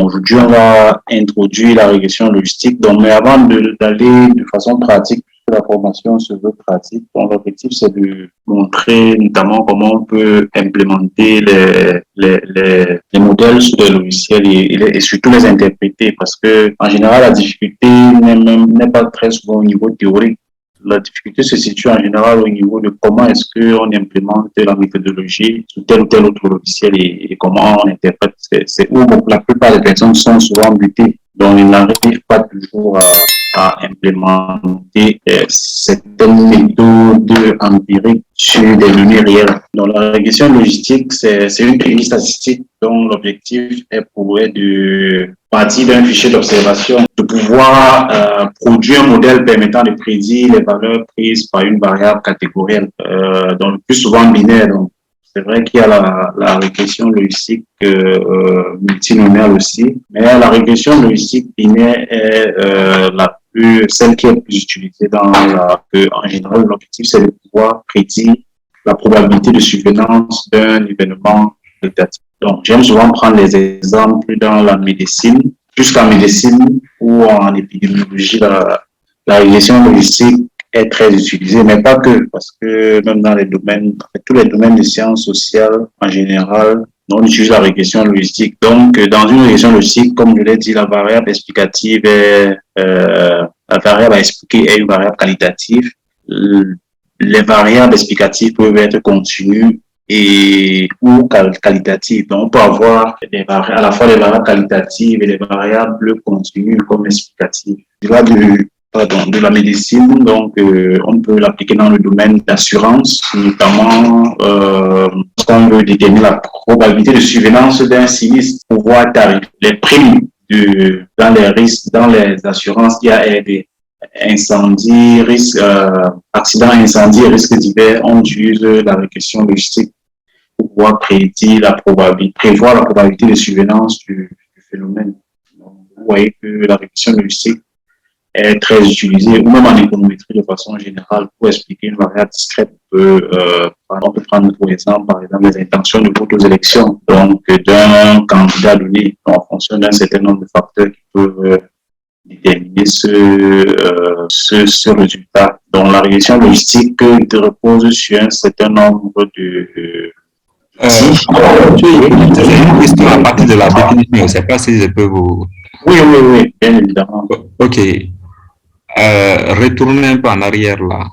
Donc, aujourd'hui, on va introduire la régression logistique. Donc, mais avant d'aller de façon pratique, la formation se veut pratique. Donc, l'objectif, c'est de montrer notamment comment on peut implémenter les modèles sur les logiciels et surtout les interpréter parce que, en général, la difficulté n'est pas très souvent au niveau théorique. La difficulté se situe en général au niveau de comment est-ce qu'on implémente la méthodologie sur tel ou tel autre logiciel et comment on interprète. C'est où la plupart des personnes sont souvent butées. Donc, ils n'arrivent pas toujours à implémenter certaines méthodes empiriques sur des données réelles. Donc, la régression logistique, c'est une technique statistique dont l'objectif est pour de partir d'un fichier d'observation, de pouvoir produire un modèle permettant de prédire les valeurs prises par une variable catégorielle, donc le plus souvent binaire. Donc, c'est vrai qu'il y a la régression logistique multinomiale aussi, mais la régression logistique binaire est celle qui est le plus utilisée en général, l'objectif, c'est de pouvoir prédire la probabilité de survenance d'un événement qualitatif. Donc, j'aime souvent prendre les exemples dans la médecine, jusqu'en médecine ou en épidémiologie, la régression logistique est très utilisée, mais pas que, parce que même dans tous les domaines de sciences sociales en général, on utilise la régression logistique. Donc, dans une régression logistique, comme je l'ai dit, la variable explicative la variable à expliquer est une variable qualitative. Les variables explicatives peuvent être continues ou qualitatives. Donc, on peut avoir à la fois des variables qualitatives et des variables continues comme explicatives. De la médecine, donc on peut l'appliquer dans le domaine d'assurance, notamment quand on veut déterminer la probabilité de survenance d'un sinistre, pouvoir tarifier les primes dans les assurances. Il y a des incendies, accidents, incendies et risques divers. On utilise la régression logistique pour pouvoir prévoir la probabilité de survenance du phénomène. Donc, vous voyez que la régression logistique est très utilisée, ou même en économétrie de façon générale, pour expliquer une variable discrète. On peut prendre pour exemple, les intentions de vote aux élections, donc d'un candidat donné, en fonction d'un certain nombre de facteurs qui peuvent déterminer ce résultat. Donc, la régression logistique repose sur un certain nombre de... J'ai une question à partir de la définition, je ne sais pas si je peux vous... Oui, bien évidemment. Ok. Retournez un peu en arrière là.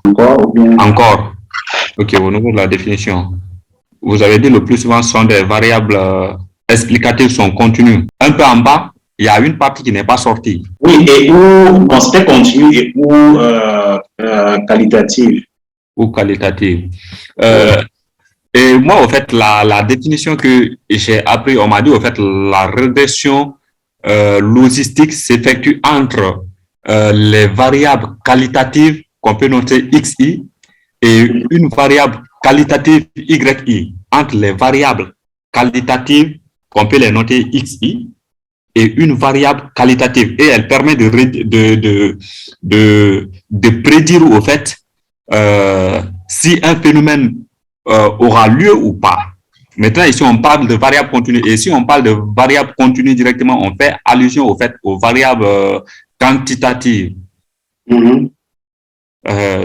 Encore. Ok, au niveau de la définition. Vous avez dit le plus souvent sont des variables explicatives sont continues. Un peu en bas, il y a une partie qui n'est pas sortie. Oui, et c'était continu et qualitative. Ou qualitative. Et moi, au fait, la définition que j'ai appris, on m'a dit, au fait, la régression logistique s'effectue entre les variables qualitatives qu'on peut noter XI et une variable qualitative YI. Entre les variables qualitatives qu'on peut les noter XI et une variable qualitative. Et elle permet de prédire au fait si un phénomène aura lieu ou pas. Maintenant, ici, on parle de variables continues. Et si on parle de variables continues directement, on fait allusion au fait aux variables quantitatives.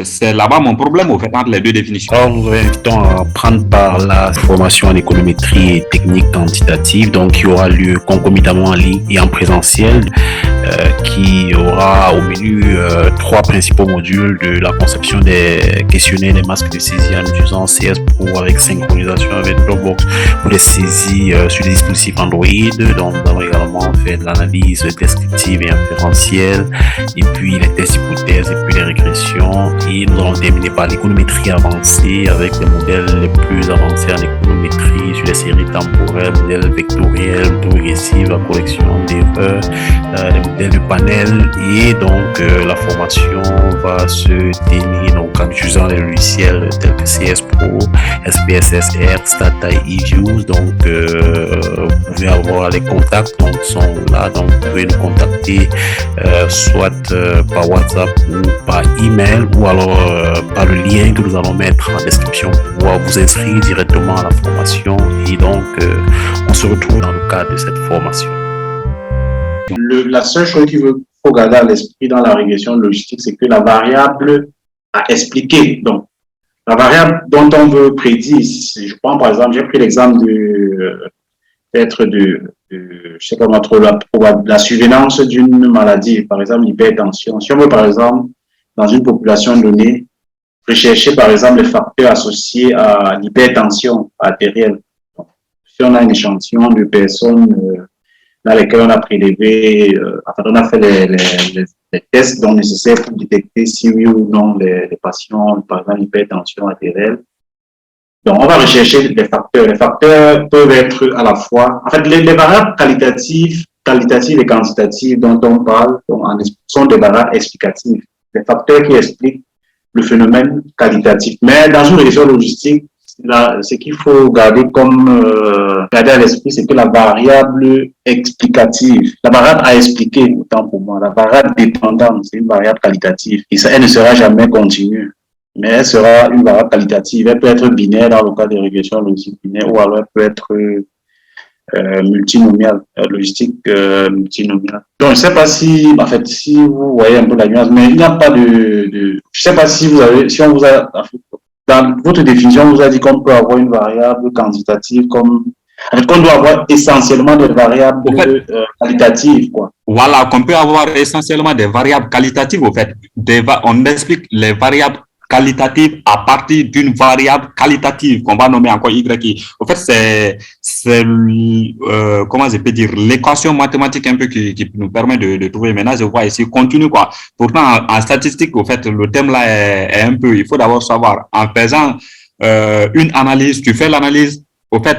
C'est là-bas mon problème, au fait, entre les deux définitions. Alors, nous vous invitons à prendre part la formation en économétrie et technique quantitative, donc qui aura lieu concomitamment en ligne et en présentiel, qui aura au menu trois principaux modules de la conception des questionnaires, des masques de saisie en utilisant CS Pro avec synchronisation avec Dropbox pour les saisies sur les dispositifs Android. Donc, nous avons également fait de l'analyse descriptive et inférentielle, et puis les tests hypothèses, et puis les régressions. Et nous allons terminer par l'économétrie avancée avec les modèles les plus avancés en économétrie sur les séries temporelles, modèles vectoriels, progressifs, la correction d'erreurs, les modèles de panel. Et donc la formation va se tenir donc en utilisant les logiciels tels que CS Pro, SPSS, Stata et eViews. Donc vous pouvez avoir les contacts, donc sont là, donc vous pouvez nous contacter soit par WhatsApp ou par email, ou alors par le lien que nous allons mettre en description pour pouvoir vous inscrire directement à la formation. Et donc on se retrouve dans le cadre de cette formation. La seule chose qu'il faut garder à l'esprit dans la régression logistique, c'est que la variable à expliquer, donc la variable dont on veut prédire, si je prends par exemple, j'ai pris l'exemple peut-être je sais pas, la survenance d'une maladie, par exemple l'hypertension. Si on veut par exemple, dans une population donnée, rechercher par exemple les facteurs associés à l'hypertension artérielle. Donc, si on a un échantillon de personnes dans lesquelles on a prélevé, on a fait les tests donc nécessaires pour détecter si oui ou non les patients, par exemple l'hypertension artérielle. Donc, on va rechercher les facteurs. Les facteurs peuvent être à la fois, en fait, les variables qualitatives et quantitatives dont on parle sont des variables explicatives. Les facteurs qui expliquent le phénomène qualitatif. Mais dans une régression logistique, ce qu'il faut garder garder à l'esprit, c'est que la variable explicative, la variable à expliquer, autant pour moi, la variable dépendante, c'est une variable qualitative. Et ça, elle ne sera jamais continue. Mais elle sera une variable qualitative. Elle peut être binaire dans le cas des régressions logistiques binaires, ou alors elle peut être multinomiale, logistique multinomiale. Donc, je ne sais pas si, en fait, si vous voyez un peu la nuance, mais il n'y a pas je ne sais pas si on vous a, dans votre définition, on vous a dit qu'on peut avoir une variable quantitative qu'on doit avoir essentiellement des variables qualitatives, quoi. Voilà, qu'on peut avoir essentiellement des variables qualitatives, au fait. On explique les variables qualitatives à partir d'une variable qualitative qu'on va nommer encore YI. En fait, c'est comment je peux dire, l'équation mathématique un peu qui nous permet de trouver. Maintenant, je vois ici continue, quoi. Pourtant, en statistique, au fait, le thème là est un peu, il faut d'abord savoir, en faisant une analyse, tu fais l'analyse, au fait,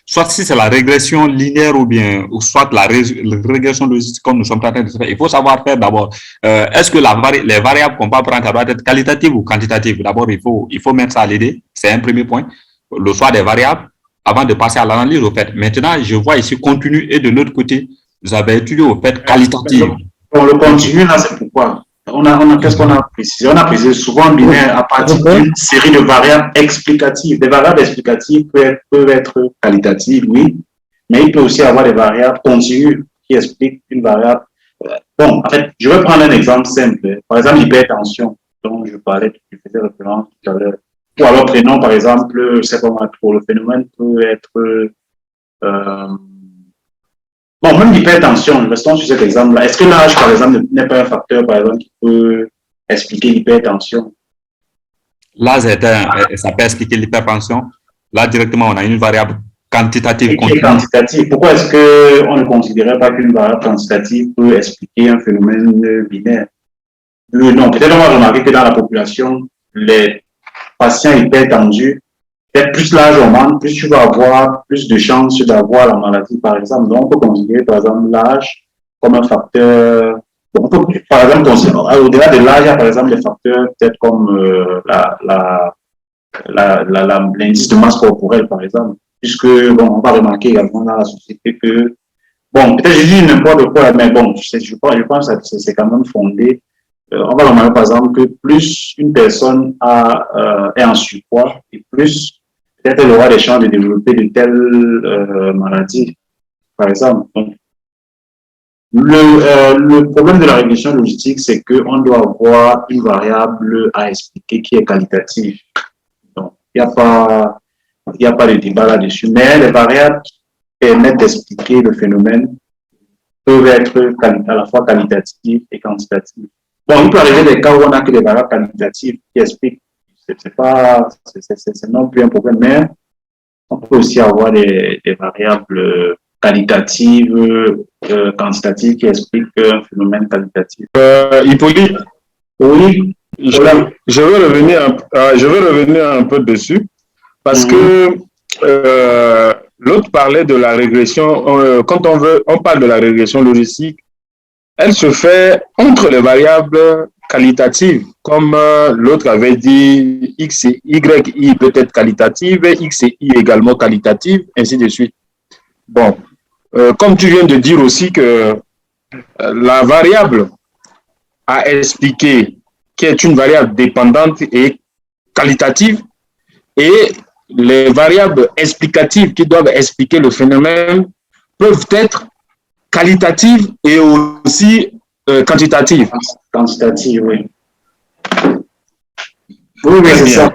soit si c'est la régression linéaire ou soit la régression logistique comme nous sommes en train de faire, il faut savoir faire d'abord, est-ce que les variables qu'on va prendre, ça doit être qualitative ou quantitative? D'abord, il faut mettre ça à l'idée, c'est un premier point, le choix des variables, avant de passer à l'analyse, au fait. Maintenant, je vois ici continu et de l'autre côté, vous avez étudié au fait qualitative. Bon, le continu, là, c'est pourquoi? Qu'est-ce qu'on a précisé? On a précisé souvent binaire à partir d'une série de variables explicatives. Des variables explicatives peuvent être qualitatives, oui, mais il peut aussi avoir des variables continues qui expliquent une variable. Bon, en fait, je vais prendre un exemple simple. Par exemple, l'hypertension, dont je parlais, je faisais référence tout à l'heure. Ou alors, prenons par exemple, je sais pas moi trop, le phénomène peut être bon, même l'hypertension, restons sur cet exemple-là. Est-ce que l'âge, par exemple, n'est pas un facteur, par exemple, qui peut expliquer l'hypertension? L'âge, ça peut expliquer l'hypertension. Là, directement, on a une variable quantitative. Quantitative. Pourquoi est-ce qu'on ne considérait pas qu'une variable quantitative peut expliquer un phénomène binaire? Non, peut-être on va remarquer que dans la population, les patients hypertendus, peut-être plus l'âge augmente, plus tu vas avoir plus de chances d'avoir la maladie, par exemple. Donc, on peut considérer, par exemple, l'âge comme un facteur. On peut, par exemple, au-delà de l'âge, il y a, par exemple, des facteurs peut-être comme l'indice de masse corporelle, par exemple. Puisque, bon, on va remarquer également dans la société que, bon, peut-être je dis n'importe quoi, mais bon, je pense que c'est quand même fondé. On va remarquer, par exemple, que plus une personne est en surpoids et plus peut-être elle aura des chances de développer de telles maladies, par exemple. Donc, le problème de la régression logistique, c'est qu'on doit avoir une variable à expliquer qui est qualitative. Donc, il n'y a pas de débat là-dessus. Mais les variables qui permettent d'expliquer le phénomène peuvent être à la fois qualitatives et quantitatives. Bon, il peut arriver des cas où on n'a que des variables qualitatives qui expliquent. C'est non plus un problème, mais on peut aussi avoir des variables qualitatives, quantitatives qui expliquent un phénomène qualitatif. Hippolyte, oui, je veux revenir un peu dessus parce que l'autre parlait de la régression. Quand on parle de la régression logistique, elle se fait entre les variables qualitatives, comme l'autre avait dit, X et YI peut être qualitative, X et Y également qualitative, ainsi de suite. Bon, comme tu viens de dire aussi que la variable à expliquer, qui est une variable dépendante et qualitative, et les variables explicatives qui doivent expliquer le phénomène peuvent être qualitative et aussi quantitative. Quantitative, oui. Oui, c'est ça.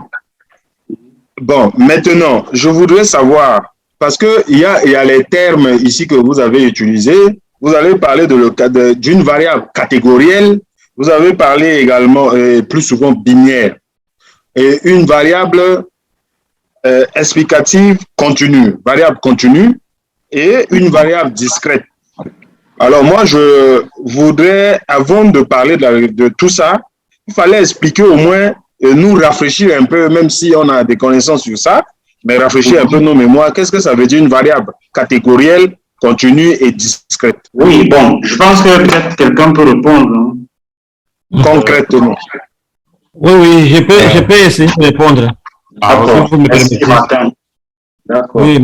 Bon, maintenant, je voudrais savoir, parce qu'il y a les termes ici que vous avez utilisés, vous avez parlé d'une variable catégorielle, vous avez parlé également, plus souvent, binaire, et une variable explicative continue, variable continue, et une variable discrète. Alors moi, je voudrais, avant de parler de tout ça, il fallait expliquer au moins, nous rafraîchir un peu, même si on a des connaissances sur ça, mais rafraîchir un peu nos mémoires. Qu'est-ce que ça veut dire une variable catégorielle, continue et discrète? Oui, bon, je pense que peut-être quelqu'un peut répondre. Hein. Concrètement. Oui, je peux essayer de répondre. D'accord, merci Martin. D'accord. Oui,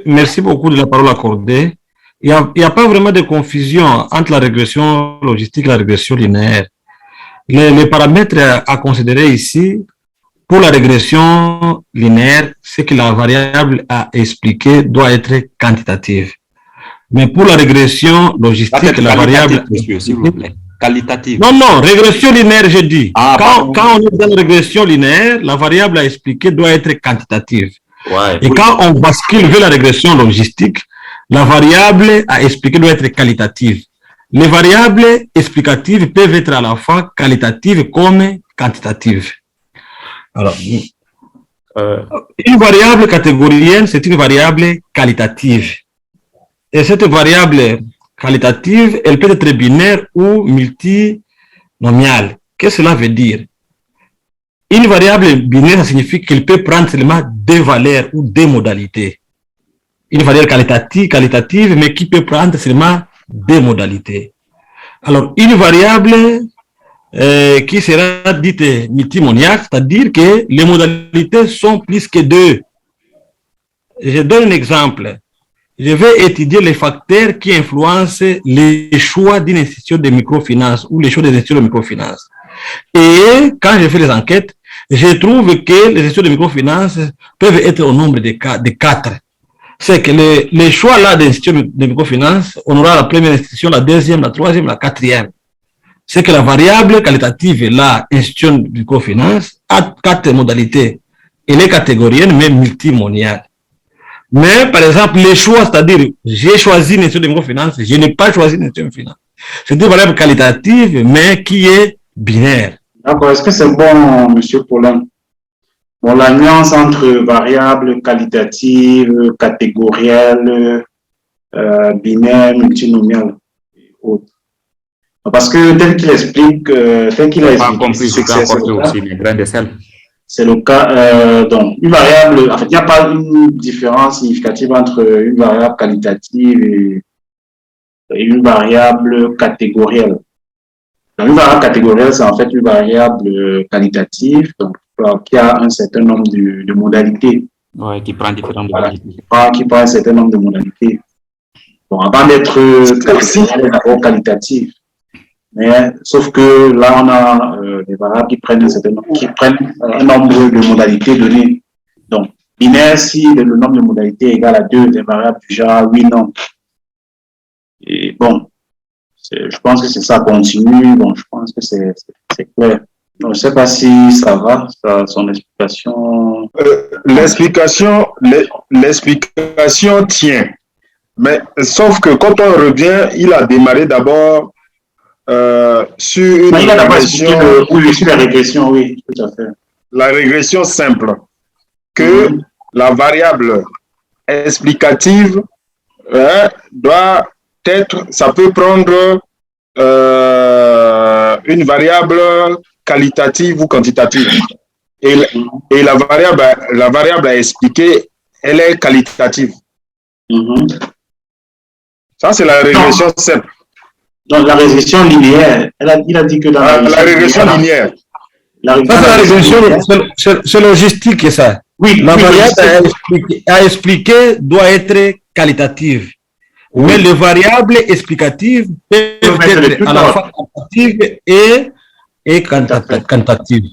merci beaucoup de la parole accordée. Il n'y a pas vraiment de confusion entre la régression logistique et la régression linéaire. Les paramètres à considérer ici, pour la régression linéaire, c'est que la variable à expliquer doit être quantitative. Mais pour la régression logistique, la variable... Monsieur, s'il vous plaît. Qualitative. Non, régression linéaire, j'ai dit. Quand on est dans la régression linéaire, la variable à expliquer doit être quantitative. Ouais, et quand on bascule vers la régression logistique, la variable à expliquer doit être qualitative. Les variables explicatives peuvent être à la fois qualitatives comme quantitatives. Alors, une variable catégorielle, c'est une variable qualitative. Et cette variable qualitative, elle peut être binaire ou multinomiale. Qu'est-ce que cela veut dire? Une variable binaire, ça signifie qu'elle peut prendre seulement deux valeurs ou deux modalités. Une variable qualitative, mais qui peut prendre seulement deux modalités. Alors, une variable qui sera dite multimoniaque, c'est-à-dire que les modalités sont plus que deux. Je donne un exemple. Je vais étudier les facteurs qui influencent les choix d'une institution de microfinance ou les choix des institutions de microfinance. Et quand je fais les enquêtes, je trouve que les institutions de microfinance peuvent être au nombre de 4. C'est que les choix là des institutions de microfinance, on aura la première institution, la deuxième, la troisième, la quatrième. C'est que la variable qualitative, la institution de microfinance, a 4 modalités. Elle est catégorielle, mais multimoniale. Mais, par exemple, les choix, c'est-à-dire, j'ai choisi une institution de microfinance, je n'ai pas choisi une institution de finance. C'est une variable qualitative, mais qui est binaire. D'accord, est-ce que c'est bon, M. Paulin? Bon, la nuance entre variables qualitatives, catégorielles, binaires, multinomiales et autres. Parce que tel qu'il explique, c'est le cas. Donc, une variable, en fait, il n'y a pas une différence significative entre une variable qualitative et une variable catégorielle. Donc, une variable catégorielle, c'est en fait une variable qualitative, donc, qui a un certain nombre de modalités. Oui, qui prend différentes modalités. Qui prend un certain nombre de modalités. Bon, avant d'être d'abord qualitative. Mais, sauf que là, on a des variables qui prennent un nombre de modalités données. Donc, binaire, si le nombre de modalités est égal à 2, des variables du genre oui, non. Et bon, je pense que c'est ça continue. Bon, je pense que c'est clair. Je ne sais pas si ça va, son explication. L'explication tient. Mais sauf que quand on revient, il a démarré d'abord sur une régression. Sur la régression, oui, tout à fait. La régression simple. Que la variable explicative doit être, ça peut prendre une variable qualitative ou quantitative. Et la variable à expliquer, elle est qualitative. Ça, c'est la régression simple. Donc, la régression linéaire, il a dit que dans la régression linéaire. C'est logistique, ça. Oui. La variable à expliquer doit être qualitative. Oui. Mais les variables explicatives peuvent être à la fois quantitatives et quantitatives.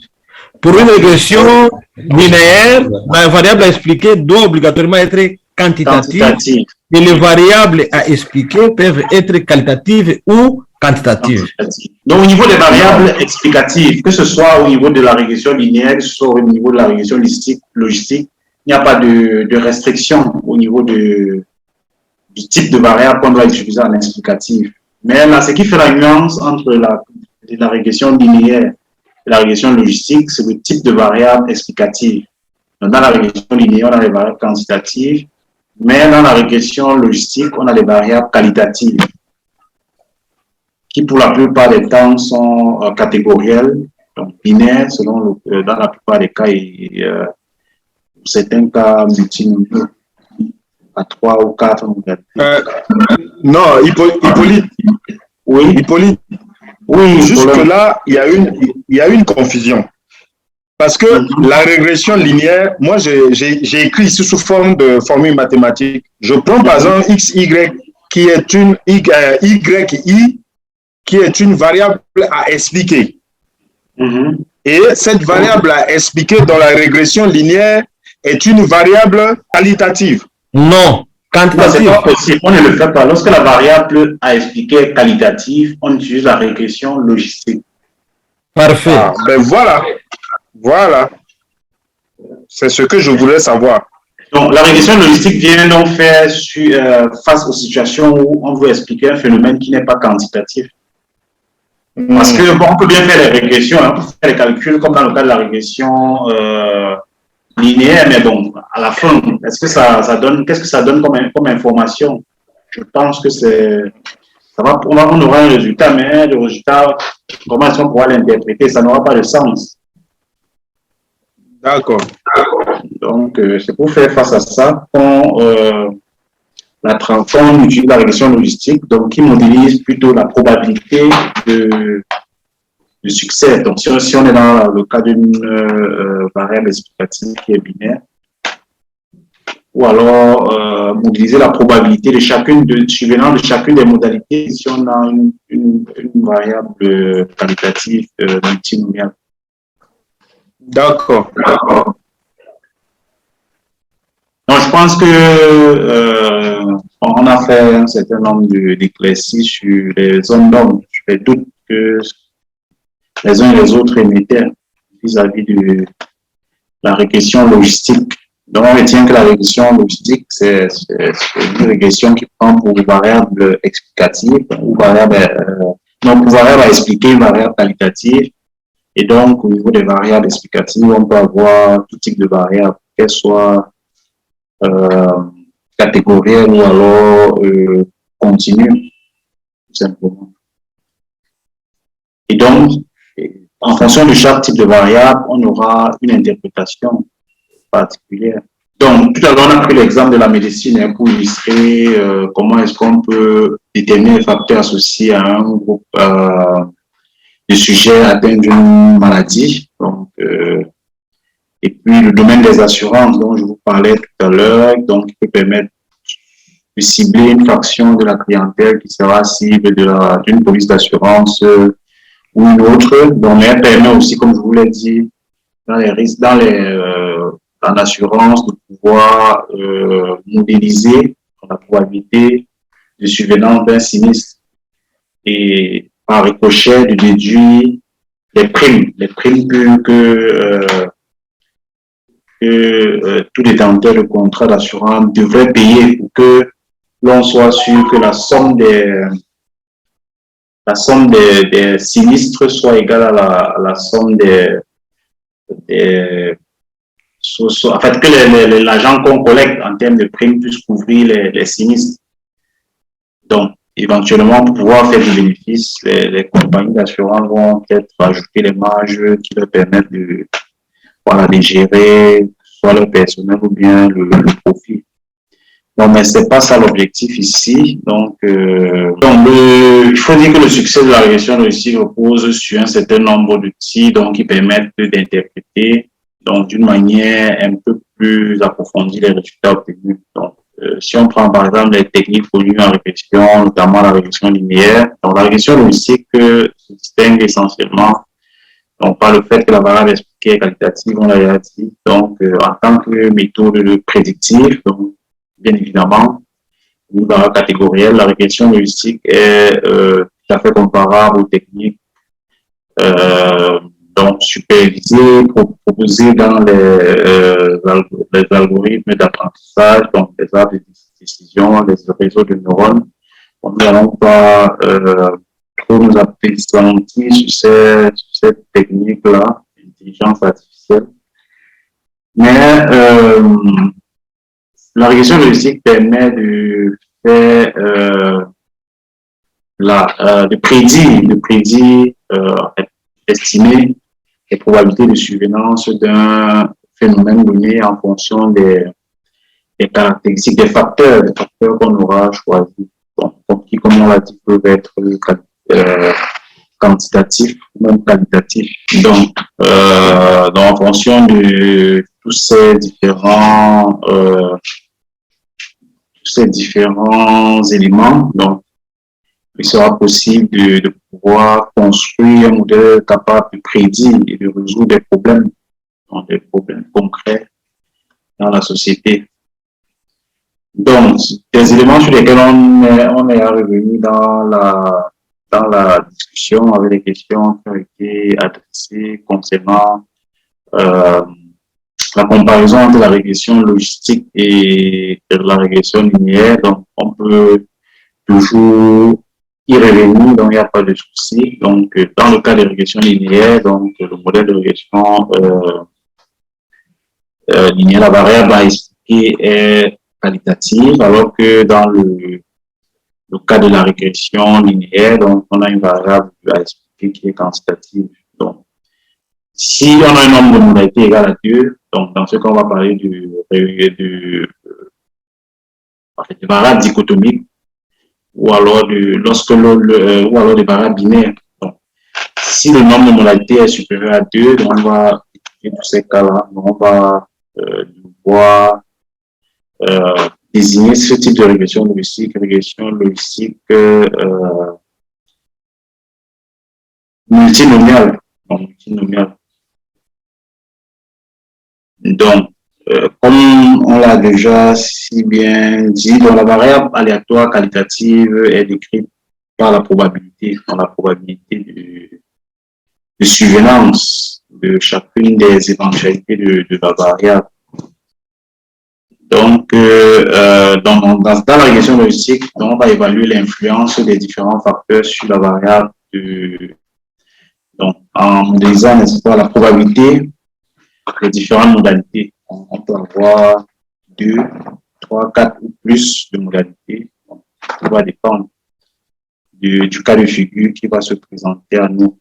Pour une régression linéaire, la variable à expliquer doit obligatoirement être quantitatives Quantitative. et les variables à expliquer peuvent être qualitatives ou quantitatives. Donc, au niveau des variables explicatives, que ce soit au niveau de la régression linéaire, que ce soit au niveau de la régression logistique, il n'y a pas de restriction au niveau du type de variable qu'on doit utiliser en explicatif. Mais là, ce qui fait la nuance entre la régression linéaire et la régression logistique, c'est le type de variable explicative. Donc, dans la régression linéaire, on a les variables quantitatives, mais dans la régression logistique, on a les variables qualitatives, qui pour la plupart des temps sont catégorielles, donc binaires, dans la plupart des cas, et pour certains cas multinomiaux, à 3 ou 4 modalités. Non, Hippolyte. Oui. Hippolyte. Oui, jusque-là, il y a une confusion. Parce que la régression linéaire, moi, j'ai écrit ici sous forme de formule mathématique. Je prends par exemple XY qui est une YI qui est une variable à expliquer. Et cette variable à expliquer dans la régression linéaire est une variable qualitative. Non, quantitative. C'est pas possible. On ne le fait pas. Lorsque la variable à expliquer est qualitative, on utilise la régression logistique. Parfait. Ah, ben voilà. Voilà. C'est ce que je voulais savoir. Donc, la régression logistique vient donc faire face aux situations où on veut expliquer un phénomène qui n'est pas quantitatif. Parce que, bon, on peut bien faire les régressions, on peut faire les calculs comme dans le cas de la régression linéaire, mais bon, à la fin, est-ce que ça donne, qu'est-ce que ça donne comme information? Je pense que on aura un résultat, mais le résultat, comment est-ce qu'on pourra l'interpréter? Ça n'aura pas de sens. D'accord. Donc, c'est pour faire face à ça qu'on utilise la régression logistique, donc qui modélise plutôt la probabilité de succès. Donc, si on est dans le cas d'une variable explicative qui est binaire, ou alors modéliser la probabilité de chacune de chacune des modalités si on a une variable qualitative multinomiale. D'accord. Donc, je pense que on a fait un certain nombre d'éclaircies sur les zones d'ombre, sur les doutes que les uns et les autres émettaient vis-à-vis de la régression logistique. Donc, on retient que la régression logistique, c'est une régression qui prend pour variable explicative ou variable à expliquer une variable qualitative. Et donc, au niveau des variables explicatives, on peut avoir tout type de variables, qu'elles soient catégorielles ou alors continues, tout simplement. Et donc, en fonction de chaque type de variable, on aura une interprétation particulière. Donc, tout à l'heure, on a pris l'exemple de la médecine pour illustrer comment est-ce qu'on peut déterminer les facteurs associés à un groupe de sujets atteints d'une maladie. Donc, et puis, le domaine des assurances dont je vous parlais tout à l'heure, donc, qui peut permettre de cibler une fraction de la clientèle qui sera cible d'une police d'assurance ou une autre. Donc, elle permet aussi, comme je vous l'ai dit, dans les risques, en assurance, de pouvoir modéliser la probabilité de survenance d'un sinistre et par ricochet de déduire les primes que tout détenteur de contrat d'assurance devrait payer pour que l'on soit sûr que la somme des sinistres soit égale à la somme en fait, que l'argent qu'on collecte en termes de primes puisse couvrir les sinistres. Donc, éventuellement, pour pouvoir faire du bénéfice, les compagnies d'assurance vont peut-être rajouter les marges qui leur permettent de gérer soit le personnel ou bien le profit. Non, mais c'est pas ça l'objectif ici. Donc, il faut dire que le succès de la régression logistique repose sur un certain nombre d'outils qui permettent d'interpréter d'une manière un peu plus approfondie les résultats obtenus. Donc, si on prend par exemple les techniques connues en régression, notamment la régression linéaire, donc la régression logistique se distingue essentiellement par le fait que la variable expliquée est qualitative, on l'a déjà dit, donc en tant que méthode prédictive, donc bien évidemment, une variable catégorielle. La régression logistique est tout à fait comparable aux techniques donc supervisées, proposées dans les algorithmes d'apprentissage, donc les arbres de décision, les réseaux de neurones. On n'allons pas trop nous appesantir sur cette technique-là, l'intelligence artificielle. Mais la régression logistique permet de faire de prédire, estimer les probabilités de survenance d'un phénomène donné en fonction des caractéristiques, des facteurs qu'on aura choisis. Donc, qui, comme on l'a dit, peuvent être quantitatifs ou même qualitatifs. Donc, en fonction de tous ces différents éléments, donc, il sera possible de pouvoir construire un modèle capable de prédire et de résoudre des problèmes concrets dans la société. Donc, des éléments sur lesquels on est revenu dans la discussion avec les questions qui ont été adressées concernant la comparaison entre la régression logistique et la régression linéaire. Donc, on peut toujours y revenir, donc il n'y a pas de souci. Donc, dans le cas de régression linéaire, donc le modèle de régression linéaire, la variable à expliquer est qualitative, alors que dans le cas de la régression linéaire, donc on a une variable à expliquer qui est quantitative. Donc, si on a un nombre de modalités égal à 2, donc dans ce cas, on va parler de variables dichotomiques, ou alors ou alors des variables binaires. Donc, si le nombre de modalités est supérieur à 2, donc on va étudier tous ces cas-là. On va devoir désigner ce type de régression logistique multinomiale. Donc, comme on l'a déjà si bien dit, donc la variable aléatoire qualitative est décrite par la probabilité, dans la probabilité de survenance de chacune des éventualités de la variable. Donc, dans la régression logistique, on va évaluer l'influence des différents facteurs sur la variable. Donc, en modélisant, n'est-ce pas, la probabilité des différentes modalités. On peut avoir 2, 3, 4 ou plus de modalités. Donc, ça va dépendre du cas de figure qui va se présenter à nous.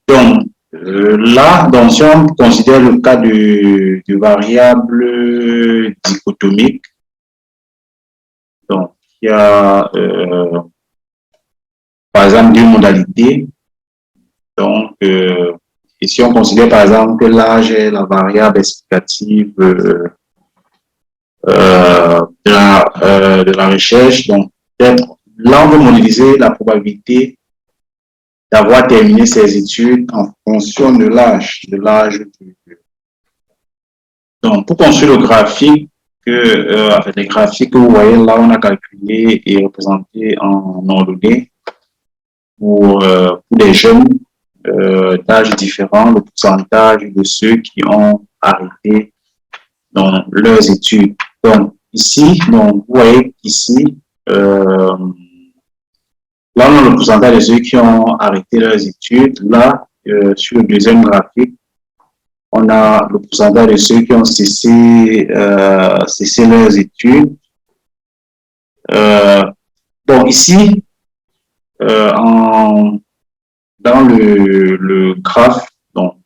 Donc, là, donc, si on considère le cas de variables dichotomiques, donc, il y a, par exemple, deux modalités. Donc, et si on considère, par exemple, que l'âge est la variable explicative de la recherche, donc, là, on veut modéliser la probabilité d'avoir terminé ses études en fonction de l'âge. Donc, pour construire le graphique, les graphiques que vous voyez là, on a calculé et représenté en ordonnée pour les jeunes d'âges différents, le pourcentage de ceux qui ont arrêté dans leurs études. Donc, ici, donc, vous voyez qu'ici, là, on a le pourcentage de ceux qui ont arrêté leurs études. Là, sur le deuxième graphique, on a le pourcentage de ceux qui ont cessé leurs études. Bon, ici, dans le graphe, donc,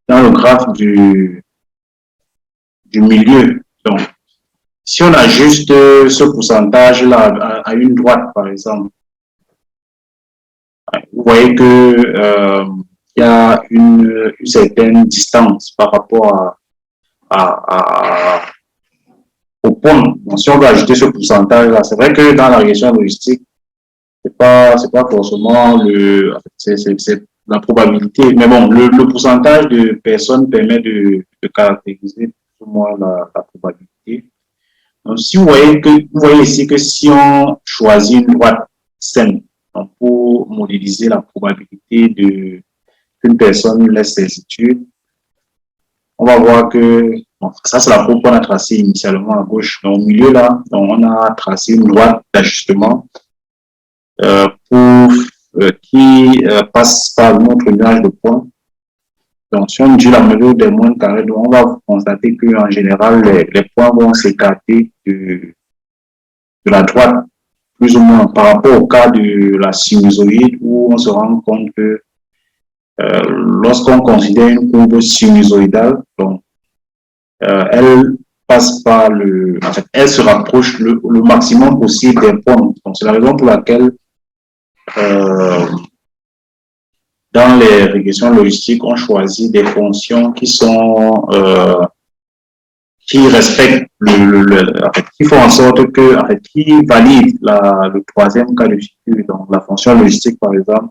dans le graphe du milieu, donc, si on ajuste ce pourcentage-là à une droite, par exemple, vous voyez que il y a une certaine distance par rapport au point. Donc, si on veut ajouter ce pourcentage-là, c'est vrai que dans la régression logistique, c'est pas forcément c'est la probabilité, mais bon, le pourcentage de personnes permet de caractériser ou moins la probabilité. Donc, si vous voyez ici que si on choisit une droite saine pour modéliser la probabilité qu'une personne laisse ses études, on va voir que ça, c'est la courbe qu'on a tracée initialement à gauche. Donc, au milieu, là, donc, on a tracé une droite d'ajustement qui passe par notre nuage de points. Donc, si on mesure la mesure des moindres carrés, on va constater qu'en général, les points vont s'écarter de la droite, plus ou moins, par rapport au cas de la sinusoïde, où on se rend compte que lorsqu'on considère une courbe sinusoïdale, donc, elle passe par en fait, elle se rapproche le maximum possible des points. Donc, c'est la raison pour laquelle dans les régressions logistiques, on choisit des fonctions qui respectent qui font en sorte que, qui valident le troisième cas de figure. Donc, la fonction logistique, par exemple,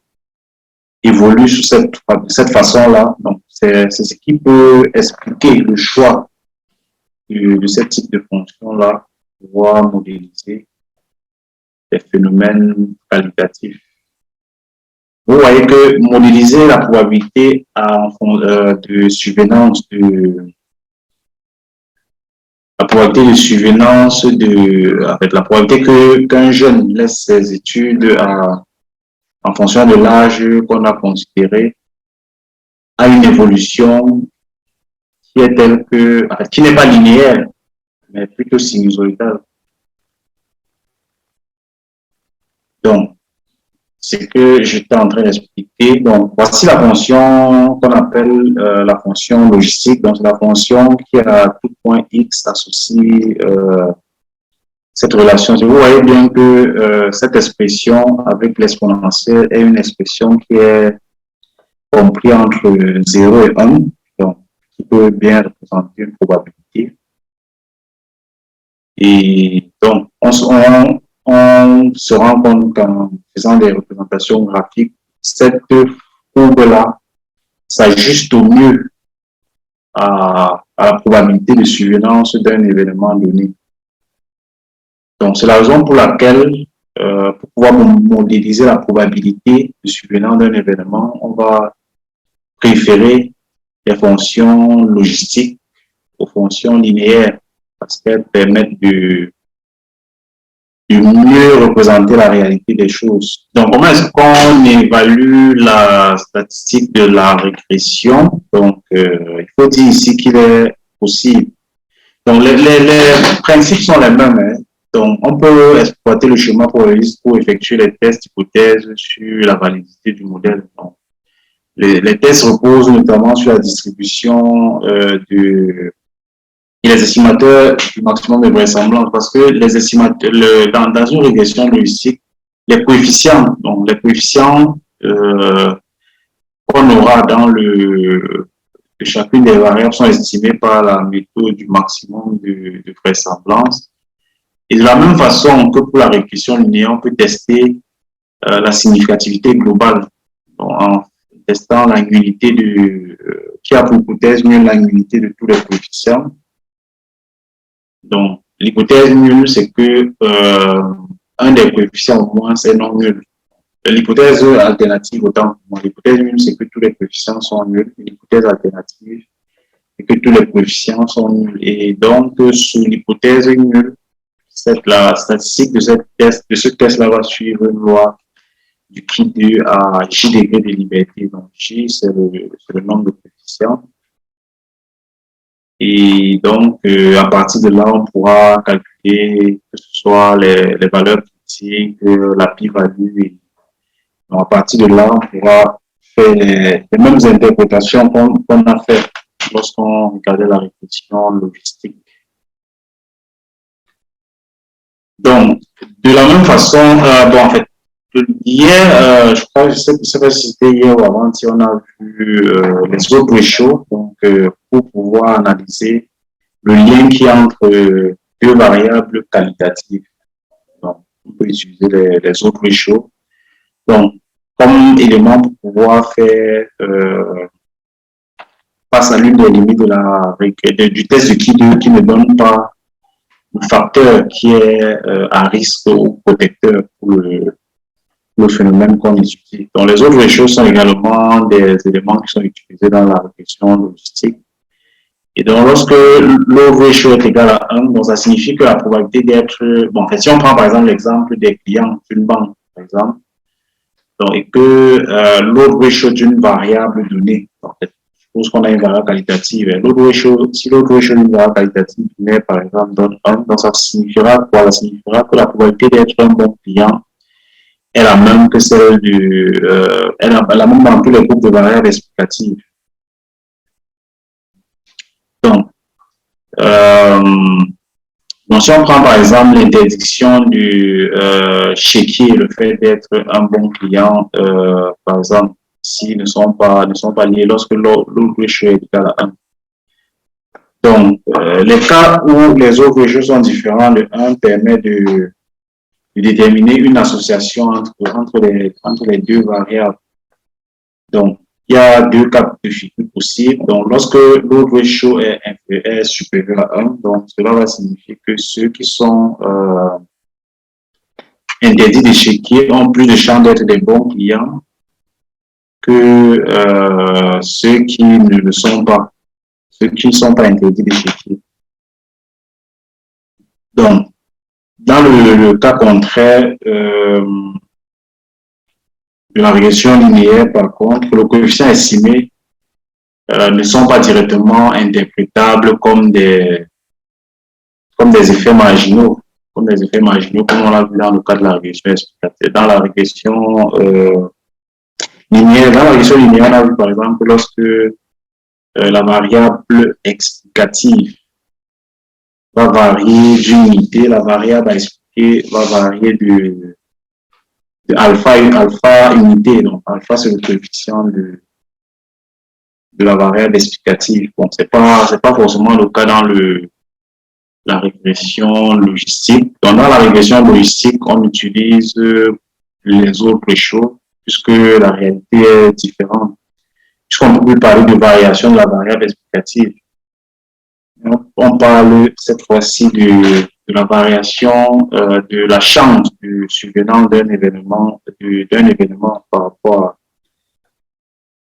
évolue sous cette façon-là. Donc, c'est ce qui peut expliquer le choix de ce type de fonction-là pour pouvoir modéliser des phénomènes qualitatifs. Vous voyez que modéliser la probabilité de survenance la probabilité qu'un jeune laisse ses études en fonction de l'âge qu'on a considéré a une évolution qui est telle qui n'est pas linéaire, mais plutôt sinusoïdale. Donc, c'est que j'étais en train d'expliquer. Donc, voici la fonction qu'on appelle la fonction logistique. Donc, c'est la fonction qui à tout point x associe cette relation. Vous voyez bien que cette expression avec l'exponentielle est une expression qui est comprise entre 0 et 1, donc qui peut bien représenter une probabilité. Et donc, on se rend compte qu'en faisant des représentations graphiques, cette courbe-là s'ajuste au mieux à la probabilité de survenance d'un événement donné. Donc, c'est la raison pour laquelle, pour pouvoir modéliser la probabilité de survenance d'un événement, on va préférer les fonctions logistiques aux fonctions linéaires parce qu'elles permettent de mieux représenter la réalité des choses. Donc, comment est-ce qu'on évalue la statistique de la régression? Donc, il faut dire ici qu'il est possible. Donc, les principes sont les mêmes. Hein. Donc, on peut exploiter le schéma probabiliste pour effectuer les tests d'hypothèse sur la validité du modèle. Donc, les tests reposent notamment sur la distribution et les estimateurs du maximum de vraisemblance, parce que les estimateurs, dans une régression logistique, les coefficients qu'on aura dans chacune des variables sont estimés par la méthode du maximum de vraisemblance. Et de la même façon que pour la régression linéaire, on peut tester la significativité globale, donc, en testant la nullité qui a pour hypothèse nulle la nullité de tous les coefficients. Donc, l'hypothèse nulle, c'est que un des coefficients au moins, c'est non nul. L'hypothèse alternative, autant pour moi, l'hypothèse nulle, c'est que tous les coefficients sont nuls. L'hypothèse alternative, c'est que tous les coefficients sont nuls. Et donc, sous l'hypothèse nulle, la statistique de ce test-là va suivre une loi du qui 2 à j degré de liberté. Donc, j, c'est le nombre de coefficients. Et donc, à partir de là, on pourra calculer que ce soit les valeurs critiques, la p-value. Donc, à partir de là, on pourra faire les mêmes interprétations qu'on a fait lorsqu'on regardait la régression logistique. Donc, de la même façon, en fait, hier, je crois, je sais pas si c'était hier ou avant, si on a vu les autres ratios, donc pour pouvoir analyser le lien qui est entre deux variables qualitatives. Donc, on peut utiliser les autres ratios. Donc, comme élément pour pouvoir faire passe à l'une des limites du test de Kidd qui ne donne pas le facteur qui est à risque ou protecteur pour le phénomène qu'on étudie. Donc, les autres choses sont également des éléments qui sont utilisés dans la régression logistique. Et donc, lorsque l'odd ratio est égal à 1, donc ça signifie que la probabilité d'être... Bon, en fait, si on prend par exemple l'exemple des clients d'une banque, par exemple, donc, et que l'odd ratio d'une variable donnée, en fait, je suppose qu'on a une variable qualitative. Si l'odd ratio d'une variable qualitative donnée, par exemple, donne 1, donc ça signifiera quoi? Ça signifiera que la probabilité d'être un bon client est la même que celle est la même dans tous les groupes de variables explicatives. Donc, donc, si on prend par exemple l'interdiction du chéquier, le fait d'être un bon client, par exemple, s'ils ne sont pas liés lorsque l'autre ratio est égal à 1. Donc, les cas où les autres ratios sont différents de 1 permet de déterminer une association entre les deux variables. Donc, il y a deux cas de figure possibles. Donc, lorsque l'odd ratio est supérieur à 1, donc cela va signifier que ceux qui sont interdits d'échéquier ont plus de chances d'être des bons clients que ceux qui ne le sont pas, ceux qui ne sont pas interdits d'échéquier. Donc, dans le cas contraire de la régression linéaire, par contre, le coefficient estimé ne sont pas directement interprétables comme des effets marginaux, comme on l'a vu dans le cas de la régression explicative. Dans la régression linéaire, on a vu par exemple lorsque la variable explicative va varier d'une unité, la variable à expliquer va varier de alpha unité. Donc, alpha, c'est le coefficient de la variable explicative. Bon, c'est pas forcément le cas dans la régression logistique. Donc, dans la régression logistique, on utilise les autres ratios puisque la réalité est différente. Puisqu'on peut plus parler de variation de la variable explicative. On parle cette fois-ci de la variation de la chance du survenant d'un événement par rapport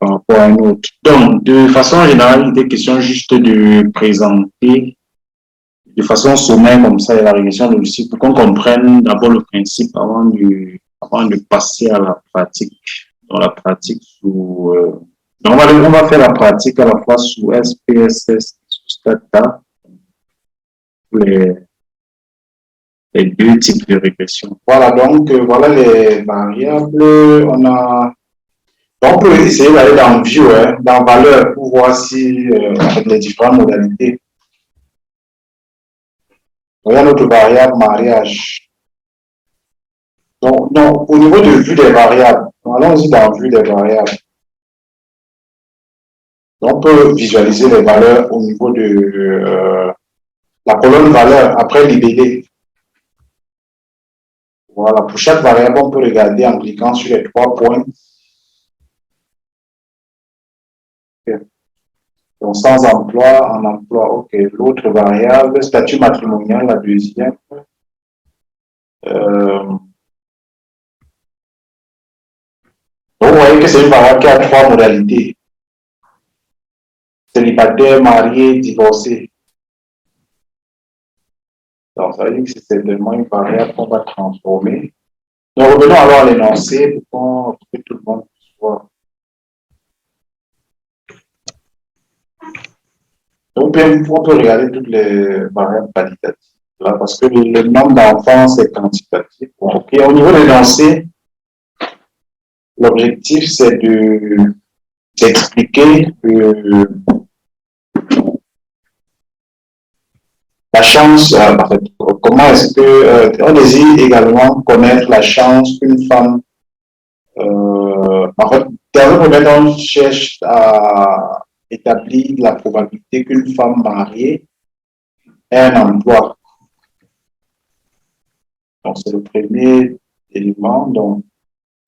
à un autre. Donc, de façon générale, il est question juste de présenter de façon sommaire comme ça la régression logistique pour qu'on comprenne d'abord le principe avant de passer à la pratique. Dans la pratique sous... donc on va faire la pratique à la fois sous SPSS et sous Stata. Les deux types de régression. Voilà, donc voilà les variables. On peut essayer d'aller dans View, dans Valeur, pour voir si avec les différentes modalités. Voilà notre variable mariage. Donc, au niveau de vue des variables, allons-y dans Vue des variables. On peut visualiser les valeurs au niveau de la colonne valeur après libellé. Voilà, pour chaque variable, on peut regarder en cliquant sur les 3 points. Okay. Donc, sans emploi, en emploi, ok. L'autre variable, statut matrimonial, la deuxième. Vous voyez que c'est une variable qui a 3 modalités. Célibataire, marié, divorcé. Donc, ça veut dire que c'est certainement une variable qu'on va transformer. Donc, revenons alors à l'énoncé pour que tout le monde puisse voir. Donc, on peut regarder toutes les variables qualitatives là, parce que le nombre d'enfants, c'est quantitatif. Bon, okay. Au niveau de l'énoncé, l'objectif, c'est d'expliquer la chance, en fait, comment est-ce que on désire également connaître la chance qu'une femme, en fait, dans un premier temps, on cherche à établir la probabilité qu'une femme mariée ait un emploi. Donc, c'est le premier élément. Donc,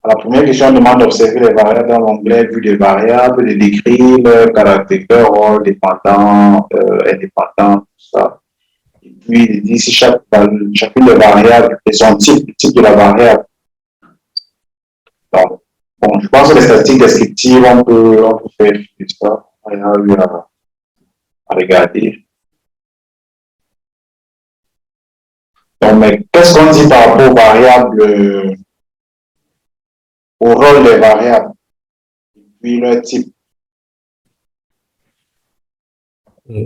La première question, on demande d'observer les variables dans l'onglet vue des variables, de décrire leurs caractères, leur rôle dépendant, indépendant, tout ça. Et puis, il dit si chacune des variables et son type, le type de la variable. Donc, bon, je pense que les statistiques descriptives, on peut faire ça. Il y a eu à regarder. Donc, mais qu'est-ce qu'on dit par rapport aux variables, au rôle des variables, et puis leur type?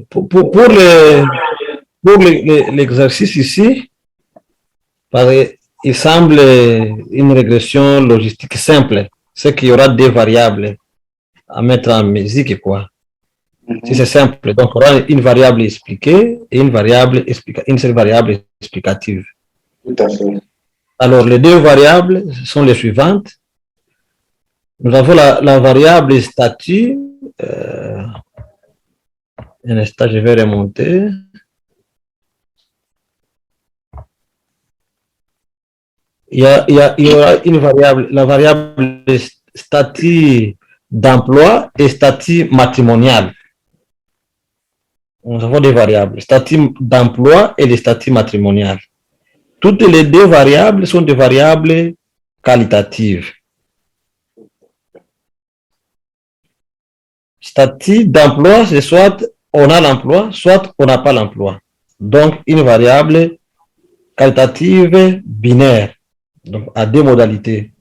Pour l'exercice ici, il semble une régression logistique simple. C'est qu'il y aura des variables à mettre en musique, quoi. Si c'est simple, donc on aura une variable expliquée et une seule variable explicative. Tout à fait. Alors, les deux variables sont les suivantes. Nous avons la variable statut. Un instant, je vais remonter. Il y aura une variable, la variable statut d'emploi et statut matrimonial. Nous avons des variables, statut d'emploi et le statut matrimonial. Toutes les deux variables sont des variables qualitatives. Statut d'emploi, c'est soit on a l'emploi, soit on n'a pas l'emploi. Donc, une variable qualitative binaire, donc à deux modalités.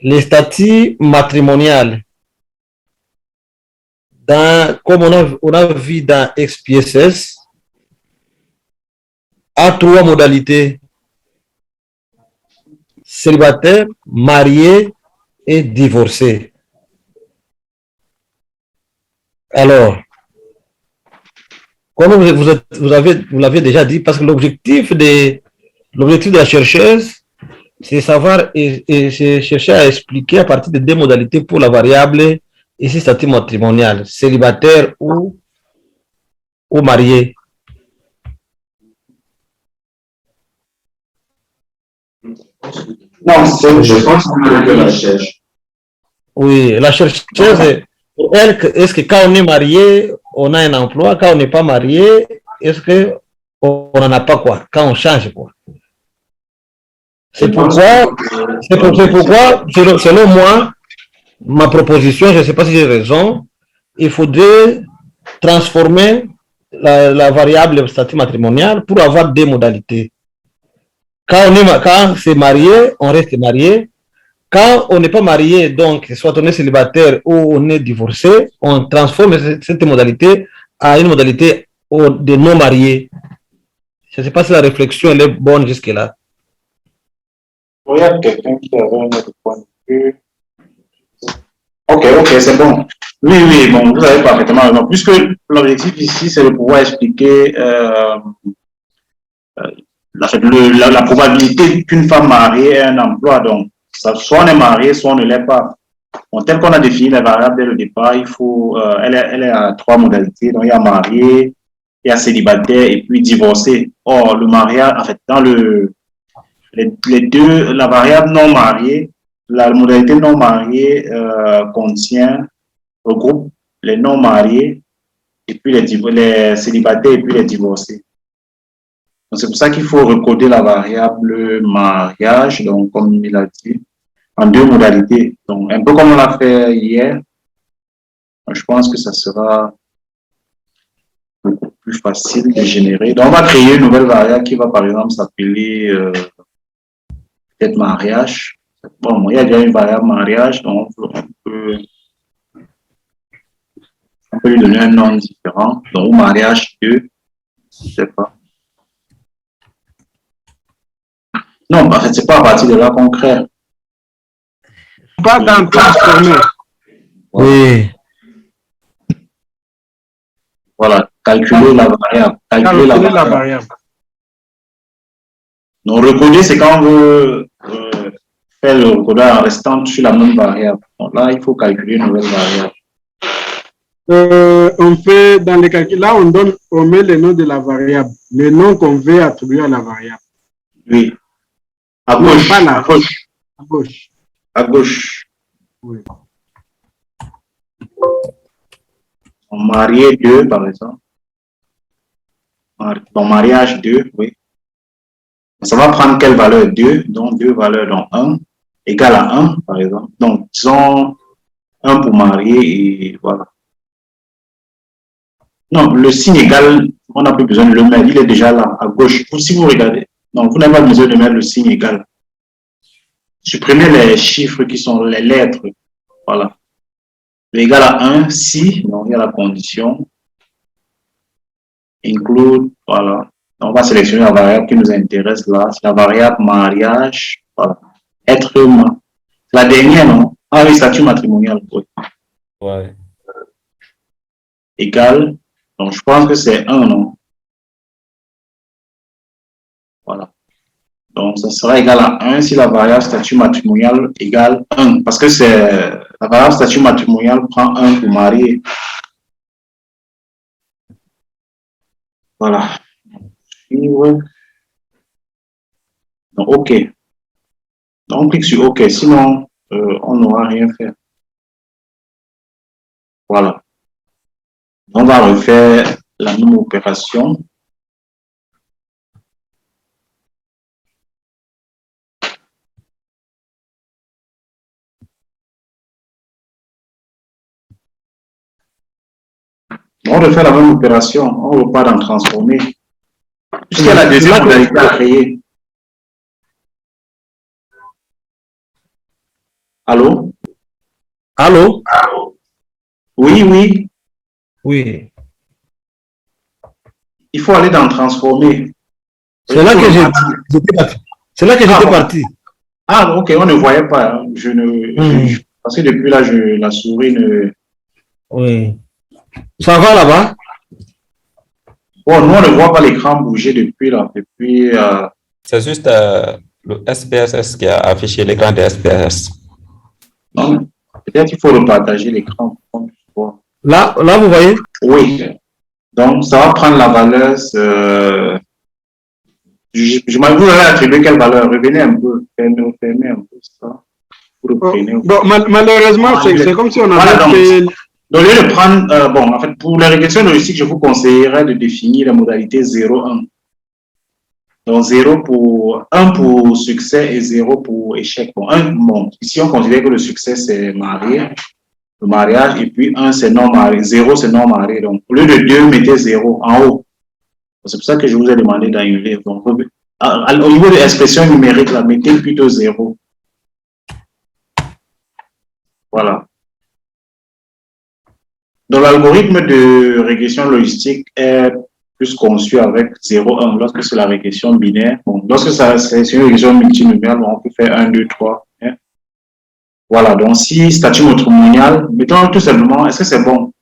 Les statuts matrimonial, comme on a vu dans XPSS, a trois modalités: célibataire, marié et divorcé. Alors, comme vous l'avez déjà dit, parce que l'objectif de la chercheuse, c'est savoir et chercher à expliquer à partir de deux modalités pour la variable ici statut matrimonial, célibataire ou marié. Non, je pense que la cherche. Oui, la chercheuse, pour elle, est-ce que quand on est marié, on a un emploi? Quand on n'est pas marié, est-ce qu'on n'en a pas, quoi? Quand on change, quoi? C'est pourquoi, selon moi, ma proposition, je ne sais pas si j'ai raison, il faudrait transformer la variable statut matrimonial pour avoir deux modalités. Quand c'est marié, on reste marié. Quand on n'est pas marié, donc soit on est célibataire ou on est divorcé, on transforme cette modalité à une modalité de non marié. Je ne sais pas si la réflexion elle est bonne jusque-là. Il y a quelqu'un qui avait un autre point de vue. Ok, c'est bon. Oui, bon, vous avez parfaitement raison. Puisque l'objectif ici, c'est de pouvoir expliquer la probabilité qu'une femme mariée ait un emploi. Donc, soit on est marié, soit on ne l'est pas. Bon, tel qu'on a défini les variables dès le départ, il faut, elle est à trois modalités. Donc, il y a marié, il y a célibataire et puis divorcé. Or, le mariage, en fait, dans les deux, la variable non mariée, la modalité non mariée regroupe les non mariés et puis les célibataires et puis les divorcés. Donc, c'est pour ça qu'il faut recoder la variable mariage, donc comme il a dit, en deux modalités. Donc, un peu comme on l'a fait hier, je pense que ça sera beaucoup plus facile de générer. Donc, on va créer une nouvelle variable qui va, par exemple, s'appeler peut-être mariage. Bon, il y a déjà une variable mariage, donc on peut lui donner un nom différent. Donc, mariage 2, je ne sais pas. Non, en fait, ce n'est pas à partir de là qu'on crée. Pas dans transformer. Oui. Voilà, calculer la variable. Calculer la variable. Donc, recoder, c'est quand on veut faire le recodage en restant sur la même variable. Donc là, il faut calculer une nouvelle variable. On fait dans les calculs, là, on met le nom de la variable, le nom qu'on veut attribuer à la variable. Oui. À gauche. Pas là. À gauche. À gauche. À gauche. Oui. On marié 2, par exemple. Bon, mariage 2, oui. Ça va prendre quelle valeur? 2, donc 2 valeurs, donc 1, égale à 1, par exemple. Donc, disons 1 pour marier et voilà. Non, le signe égal, on n'a plus besoin de le mettre, il est déjà là, à gauche. Si vous regardez, non, vous n'avez pas besoin de mettre le signe égal. Supprimez les chiffres qui sont les lettres. Voilà. L'égal à 1, si, donc il y a la condition. Include, voilà. On va sélectionner la variable qui nous intéresse là. C'est la variable mariage. Voilà. Être humain. La dernière, non? Ah oui, statut matrimonial. Oui. Ouais. Égal. Donc, je pense que c'est 1, non? Voilà. Donc, ça sera égal à 1 si la variable statut matrimonial égale 1. Parce que c'est la variable statut matrimonial prend 1 pour marier. Voilà. Donc, OK. Donc, on clique sur OK. Sinon, on n'aura rien fait. Voilà. On va refaire la même opération. On refait la même opération. On repart dans transformer. Puisqu'il y a la deuxième modalité à créer. Allô? Allô? Oui, oui. Oui. Il faut aller dans transformer. C'est là que j'étais parti. C'est là que j'étais parti. Ah, ok, on ne voyait pas. Parce que depuis là, la souris ne. Oui. Ça va là-bas? Bon, nous, on ne voit pas l'écran bouger depuis là. Depuis. C'est juste le SPSS qui a affiché l'écran de SPSS. Non, peut-être qu'il faut repartager l'écran. Là, vous voyez? Oui. Donc, ça va prendre la valeur. Je m'en vous avez attribué quelle valeur? Revenez un peu. Fermez un peu ça. Bon, malheureusement, c'est comme si on avait voilà, fait. Donc, au lieu de prendre, bon, en fait, pour les régressions logistiques, je vous conseillerais de définir la modalité 0-1. Donc, 1 pour succès et 0 pour échec. Bon, ici, on considère que le succès, c'est marié, le mariage, et puis 1, c'est non marié, 0, c'est non marié. Donc, au lieu de 2, mettez 0 en haut. C'est pour ça que je vous ai demandé d'annuler. Donc, au niveau de l'expression numérique, là, mettez plutôt 0. Voilà. Donc, l'algorithme de régression logistique est plus conçu avec 0, 1 lorsque c'est la régression binaire. Bon, lorsque c'est une régression multinomiale, on peut faire 1, 2, 3. Hein. Voilà, donc si statut matrimonial, mettons tout simplement, est-ce que c'est bon?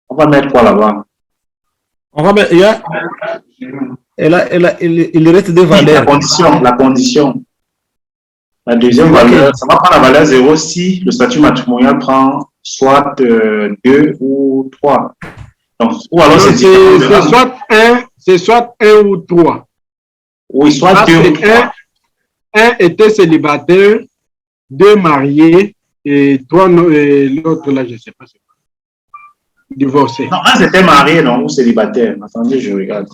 On va mettre quoi là-bas? On va mettre, il reste deux valeurs. La condition. La deuxième valeur, ça va prendre la valeur 0 si le statut matrimonial prend soit 2 ou 3. Donc, ou alors c'est soit 1 ou 3. Oui, soit 2 ou 3. 1 était célibataire, 2 mariés, et 3, l'autre là, je ne sais pas c'est quoi. Divorcé. Non, 1 c'était marié, non, ou célibataire. Attendez, je regarde.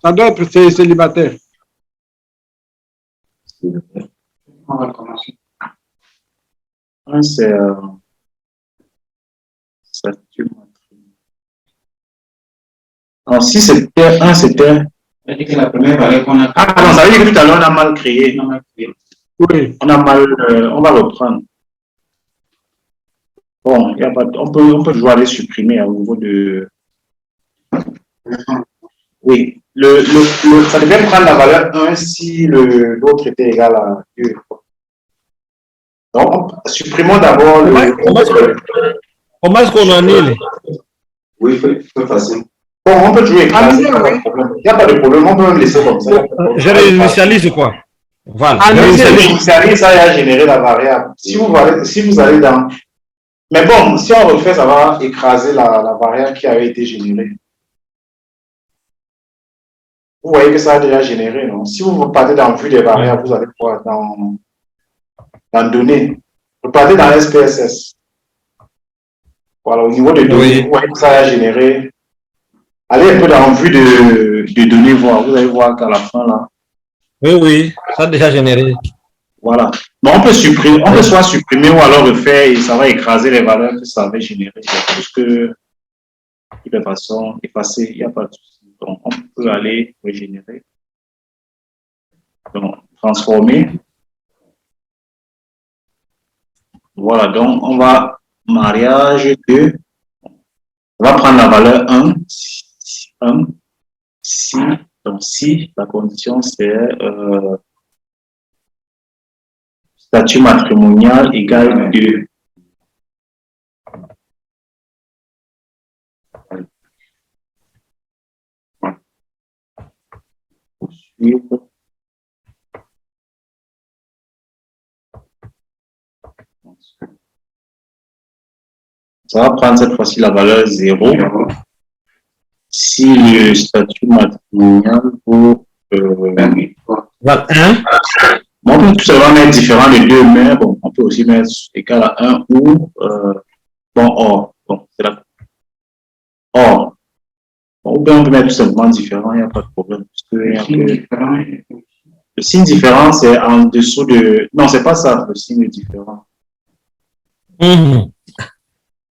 Ça doit être célibataire. On va commencer. 1, c'est statut matrimonial. Alors, si c'était 1, c'était. La première valeur qu'on a. Ah, non, ça veut dire que tout à l'heure, on a mal créé. Oui. On a mal. On va reprendre. Bon, y a pas, on peut toujours aller supprimer au niveau de. Oui. Ça devait prendre la valeur 1 si l'autre était égal à 2. Donc, supprimons d'abord Comment est-ce qu'on annule? Oui, c'est facile. Bon, on peut jouer écraser, il n'y a pas de problème, on peut même laisser comme ça. Je réinitialise quoi? Voilà. Réinitialise, ça va générer la variable. Si vous allez dans. Mais bon, si on refait, ça va écraser la variable qui avait été générée. vous voyez que ça a déjà généré, non? Si vous partez dans vue des variables, vous allez voir dans données. Vous partez dans SPSS. Voilà, au niveau des données, vous voyez que ça a généré. Allez un peu dans vue de données, voir. Vous allez voir qu'à la fin, là. Oui, ça a déjà généré. Voilà. Mais on peut supprimer, on peut soit supprimer ou alors refaire et ça va écraser les valeurs que ça avait générées. Parce que, de toute façon, effacer, il n'y a pas de souci. Donc, on peut aller régénérer. Donc, transformer. Voilà, donc on va mariage de. On va prendre la valeur 1. Si, donc si la condition c'est statut matrimonial égale 2. Poursuivre. Ça va prendre cette fois-ci la valeur 0. Si le statut matrimonial vaut 1. Bon, on peut tout simplement mettre différent de 2, mais bon, on peut aussi mettre égal à 1 ou or. Bon, c'est là. Or. Bon, ou bien on peut mettre tout simplement différent, il n'y a pas de problème. Parce que le signe différent, c'est en dessous de. Non, c'est pas ça, le signe différent.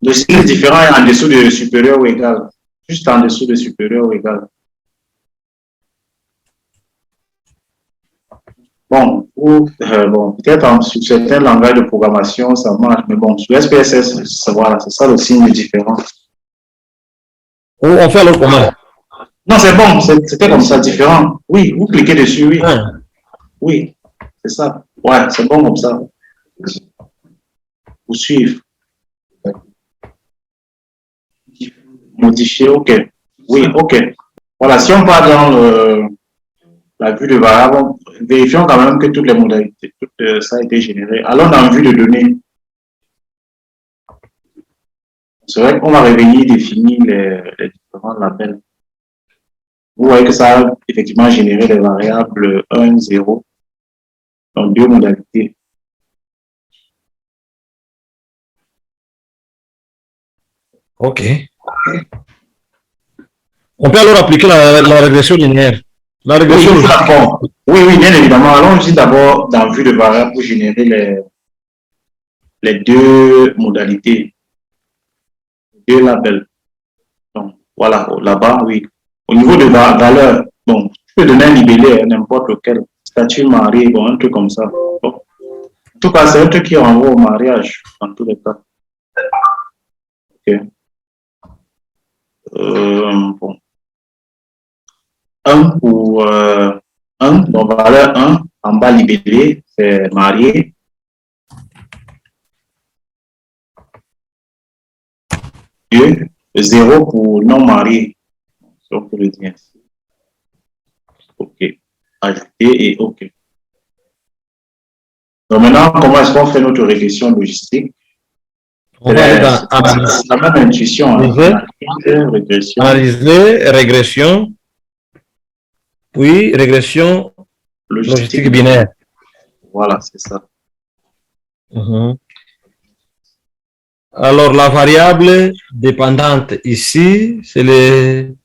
Le signe différent est en dessous de supérieur ou égal. Juste en dessous de supérieur ou égal. Bon, bon peut-être sur certains langages de programmation, ça marche, mais bon, sur SPSS, voilà, c'est ça le signe différent. On fait l'autre comment? Non, c'est bon, c'était comme ça, différent. Oui, vous cliquez dessus, oui. Oui, c'est ça. Ouais, c'est bon comme ça. Vous suivez. Modifier, ok. Oui, ok. Voilà, si on part dans la vue de variable, vérifions quand même que toutes les modalités, ça a été généré. Allons dans vue de données. C'est vrai qu'on va revenir définir les différents labels. Vous voyez que ça a effectivement généré les variables 1, 0, dans 2 modalités. Ok. On peut alors appliquer la régression linéaire. La régression oui, bien évidemment. Allons-y d'abord dans vue de variable pour générer les 2 modalités, 2 labels. Donc, voilà, là-bas, oui. Au niveau de la valeur, bon, tu peux donner un libellé, n'importe lequel, statut marié, bon, un truc comme ça. Bon. En tout cas, c'est un truc qui renvoie au mariage, dans tous les cas. Ok. Bon. 1 pour 1, donc valeur 1, en bas libellé, c'est marié. 2, 0 pour non marié. Si on peut le dire ainsi. OK. Ajouter et OK. Donc maintenant, comment est-ce qu'on fait notre régression logistique? On va aller dans la même intuition. Régression. Analyser, régression. Puis régression logistique binaire. Voilà, c'est ça. Alors, la variable dépendante ici, c'est le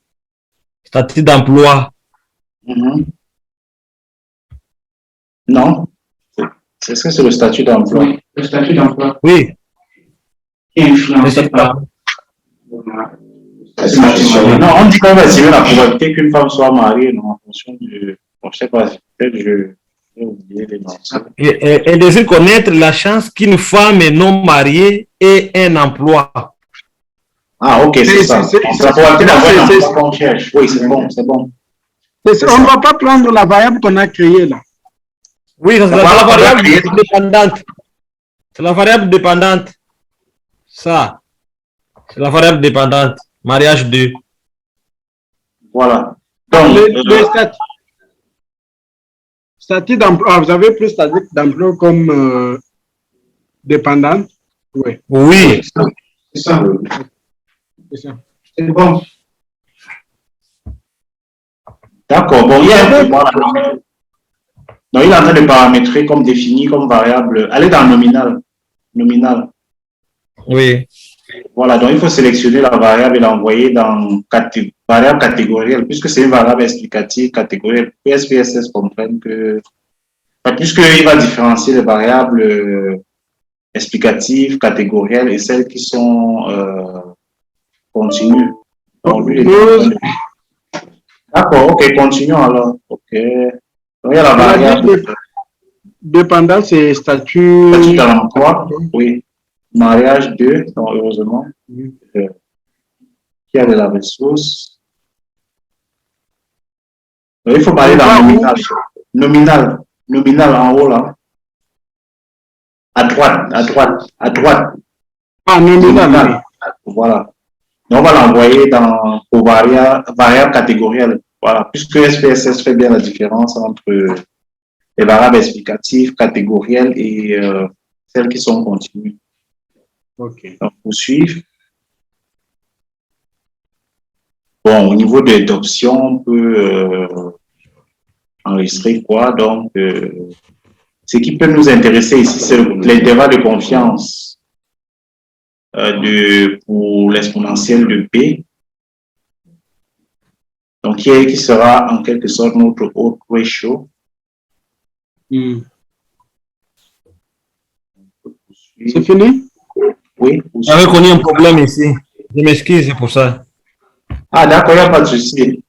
statut d'emploi. Non. Est-ce que c'est le statut d'emploi? Le statut d'emploi. Oui. Qui influence pas. Non, on dit qu'on va estimer la probabilité qu'une femme soit mariée, non, en fonction du. Bon, je ne sais pas, peut-être j'ai oublié les noms. Elle désire connaître la chance qu'une femme non mariée ait un emploi. Ah, ok, c'est ça. La probabilité d'avoir un emploi qu'on cherche. Oui, c'est bon, c'est bon. On ne va pas prendre la variable qu'on a créée là. Oui, c'est la variable dépendante. C'est la variable dépendante. Ça. C'est la variable dépendante. Mariage 2. Voilà. Donc, le statut d'emploi, vous avez pris statut d'emploi comme dépendante? Oui. Oui. C'est ça. C'est ça. C'est bon. D'accord. Bon, il y a un peu, voilà. Donc, il est en train de paramétrer comme défini comme variable. Elle est dans nominal. Nominal. Oui. Voilà, donc il faut sélectionner la variable et l'envoyer dans variable catégorielle, puisque c'est une variable explicative catégorielle. SPSS comprennent que, enfin, puisqu'il va différencier les variables explicatives, catégorielles et celles qui sont continues. Donc, lui, d'accord, ok, continuons alors. Ok. Donc, il y a la variable. Dépendant, c'est statut. Statut dans l'emploi, oui. Mariage 2, donc heureusement, qui a de la ressource. Donc, il faut parler dans nominal. Nominal. Nominal en haut là. À droite, à droite, à droite. Ah, nominal. Voilà. Donc, on va l'envoyer dans aux variables catégorielles. Voilà. Puisque SPSS fait bien la différence entre les variables explicatives, catégorielles et celles qui sont continues. Ok. Donc, poursuivre. Bon, au niveau des options, on peut enregistrer quoi? Donc, ce qui peut nous intéresser ici, c'est l'intervalle de confiance pour l'exponentielle de P. Donc, qui sera en quelque sorte notre odds ratio. C'est fini? Oui. J'avais connu un problème ici. Je m'excuse pour ça. Ah, d'accord, il n'y a pas de souci.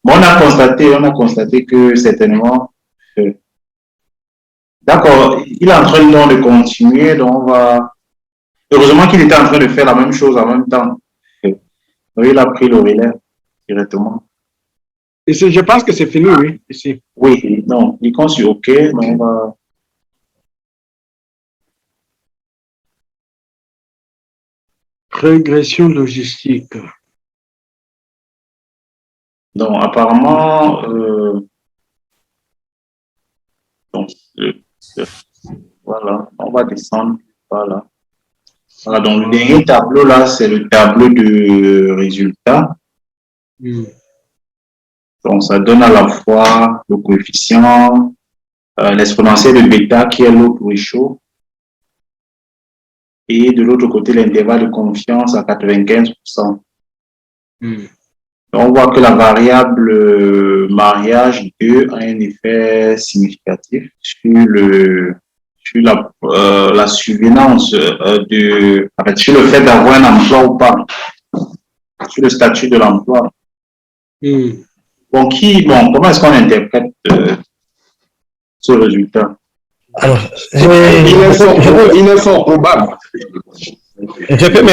Bon, on a constaté que certainement. D'accord, il est en train de continuer, donc on va. Heureusement qu'il était en train de faire la même chose en même temps. Donc, il a pris le relais directement. Et je pense que c'est fini, oui, ici. Oui, non, il compte sur OK, mais on va. Régression logistique. Donc, apparemment, donc, voilà, on va descendre. Voilà. Voilà, donc le dernier tableau là, c'est le tableau de résultats. Donc, ça donne à la fois le coefficient, l'exponentielle de bêta qui est l'autre ratio, et de l'autre côté, l'intervalle de confiance à 95%. Donc, on voit que la variable mariage 2 a un effet significatif sur la survenance sur le fait d'avoir un emploi ou pas, sur le statut de l'emploi. Bon, comment est-ce qu'on interprète ce résultat? Alors, il est fort probable. Je peux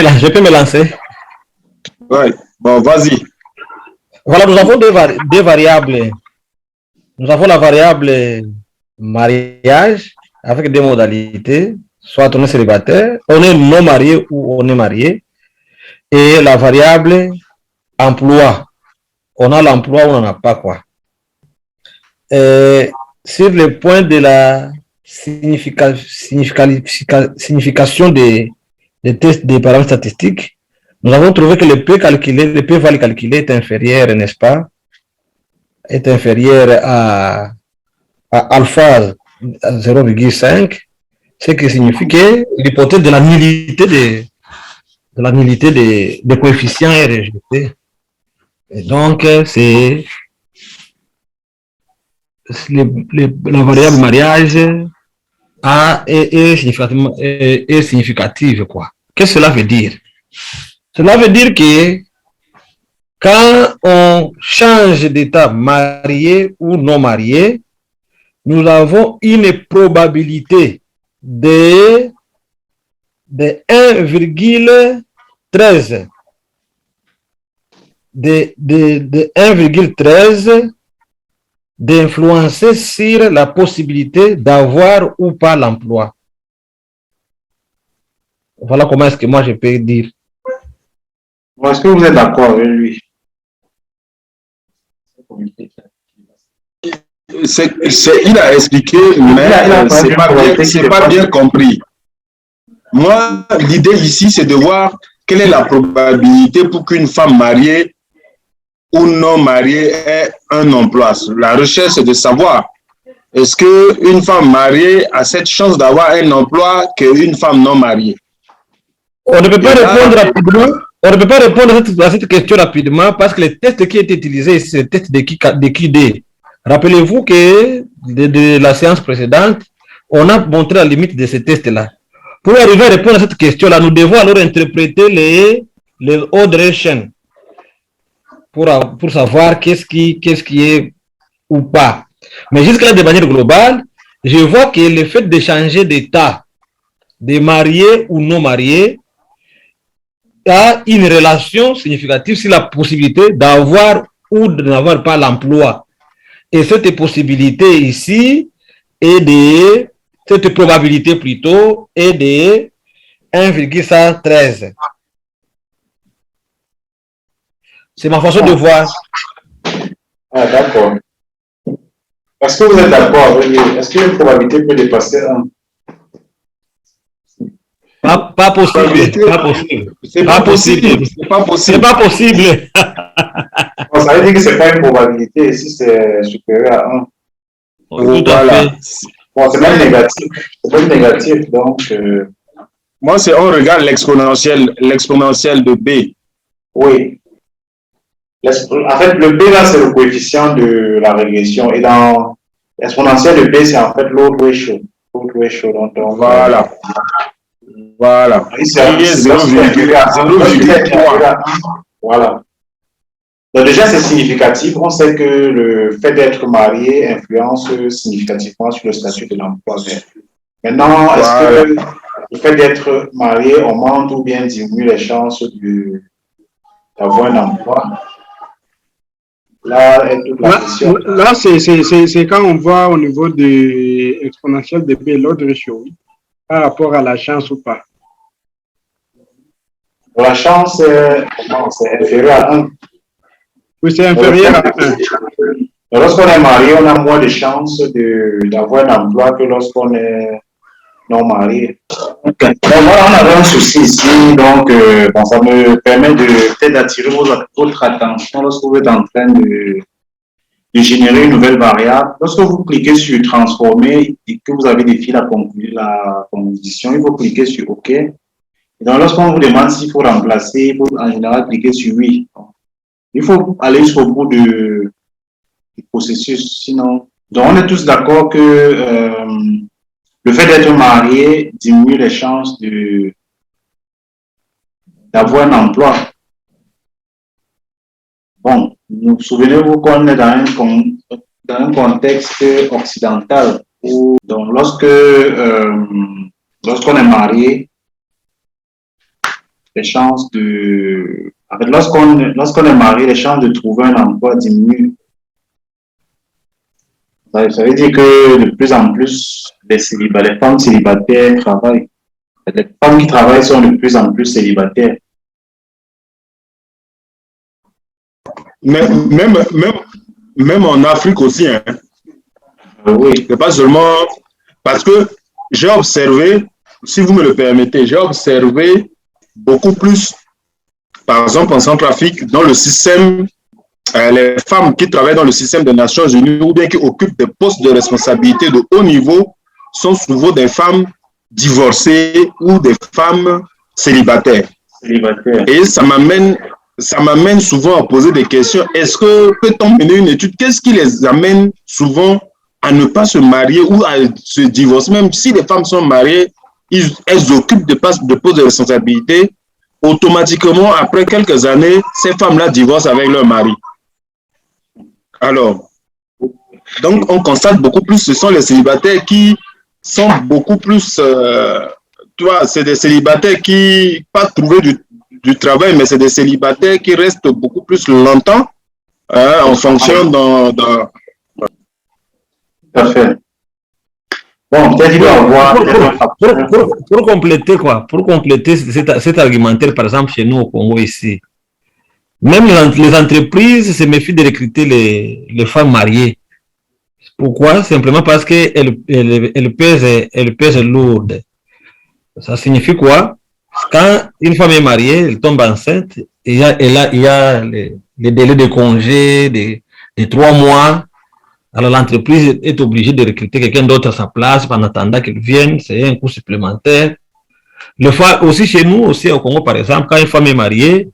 me lancer. Oui, bon, vas-y. Voilà, nous avons deux variables. Nous avons la variable mariage avec deux modalités, soit on est célibataire, on est non marié ou on est marié, et la variable emploi. On a l'emploi ou on n'en a pas, quoi. Sur le point de la signification des tests des paramètres statistiques, nous avons trouvé que le P value calculé est inférieur, n'est-ce pas? Est inférieur à alpha 0,5, ce qui signifie que l'hypothèse de la nullité des coefficients est rejetée. Et donc, c'est la variable mariage est significative, quoi. Qu'est-ce que cela veut dire? Cela veut dire que quand on change d'état marié ou non marié, nous avons une probabilité de 1,13 de 1,13 d'influencer sur la possibilité d'avoir ou pas l'emploi. Voilà comment est-ce que moi je peux dire. Est-ce que vous êtes d'accord avec lui? Il a expliqué, mais c'est pas bien compris. Moi, l'idée ici, c'est de voir quelle est la probabilité pour qu'une femme mariée ou non mariée ait un emploi. La recherche, c'est de savoir est-ce qu'une femme mariée a cette chance d'avoir un emploi qu'une femme non mariée. On ne peut pas répondre rapidement. On ne peut pas répondre à cette question rapidement parce que les tests qui étaient utilisés, c'est le test de QD. Rappelez-vous que de la séance précédente, on a montré la limite de ces tests-là. Pour arriver à répondre à cette question-là, nous devons alors interpréter les ordres chaînes pour savoir qu'est-ce qui est ou pas. Mais jusque-là, de manière globale, je vois que le fait de changer d'état, de marié ou non marié, a une relation significative sur la possibilité d'avoir ou de n'avoir pas l'emploi. Et cette possibilité ici cette probabilité plutôt est de 1,113. C'est ma façon de voir. Ah, d'accord. Est-ce que vous êtes d'accord? Est-ce qu'une probabilité peut dépasser 1? Pas possible. Pas possible. C'est pas possible. C'est pas possible. C'est pas possible. Bon, ça veut dire que ce n'est pas une probabilité si c'est supérieur à 1. Tout à fait. Bon, c'est même négatif. C'est même négatif. Donc, moi, on regarde l'exponentielle de B. Oui. En fait, le B, là, c'est le coefficient de la régression. Et dans l'exponentielle de B, c'est en fait load ratio. Load ratio. Donc, voilà. Voilà. C'est 0,3. Voilà. Donc déjà, c'est significatif. On sait que le fait d'être marié influence significativement sur le statut de l'emploi. Maintenant, est-ce que le fait d'être marié augmente ou bien diminue les chances d'avoir un emploi? Là est toute la question. Là, c'est quand on voit au niveau de exponentielle de B, l'ordre ratio, par rapport à la chance ou pas. La chance, c'est inférieur à 1. Oui, c'est inférieur à 1. Lorsqu'on est marié, on a moins de chances d'avoir un emploi que lorsqu'on est non marié. Okay. Donc voilà, on avait un souci ici, donc ça me permet peut-être d'attirer votre attention lorsque vous êtes en train de générer une nouvelle variable. Lorsque vous cliquez sur transformer et que vous avez des fils à conclure la composition, il faut cliquer sur OK. Et donc lorsqu'on vous demande s'il faut remplacer, il faut en général cliquer sur oui. Il faut aller jusqu'au bout du processus, sinon. Donc on est tous d'accord que le fait d'être marié diminue les chances d'avoir un emploi. Bon, souvenez-vous qu'on est dans un contexte occidental où, donc, lorsqu'on est marié, les chances lorsqu'on est marié, les chances de trouver un emploi diminuent. Ça veut dire que de plus en plus, les femmes célibataires travaillent. Les femmes qui travaillent sont de plus en plus célibataires. Mais même en Afrique aussi, hein. Oui. C'est pas seulement parce que j'ai observé, si vous me le permettez, j'ai observé beaucoup plus, par exemple en Centrafrique, dans le système, les femmes qui travaillent dans le système des Nations Unies ou bien qui occupent des postes de responsabilité de haut niveau sont souvent des femmes divorcées ou des femmes célibataires. Et ça m'amène souvent à poser des questions. Est-ce que peut-on mener une étude? Qu'est-ce qui les amène souvent à ne pas se marier ou à se divorcer? Même si les femmes sont mariées, elles occupent des postes de responsabilité. Automatiquement, après quelques années, ces femmes-là divorcent avec leur mari. Alors, donc on constate beaucoup plus, ce sont les célibataires qui sont beaucoup plus, c'est des célibataires qui pas trouvé du travail, mais c'est des célibataires qui restent beaucoup plus longtemps en fonction d'un... Tout à fait. Bon, peut-être qu'il va avoir... Pour compléter cet argumentaire, par exemple, chez nous au Congo ici, même les entreprises se méfient de recruter les femmes mariées. Pourquoi? Simplement parce qu'elles pèsent lourde. Ça signifie quoi? Quand une femme est mariée, elle tombe enceinte, il y a les délais de congé de 3 mois. Alors l'entreprise est obligée de recruter quelqu'un d'autre à sa place en attendant qu'il vienne. C'est un coût supplémentaire. Aussi chez nous, aussi au Congo par exemple, quand une femme est mariée,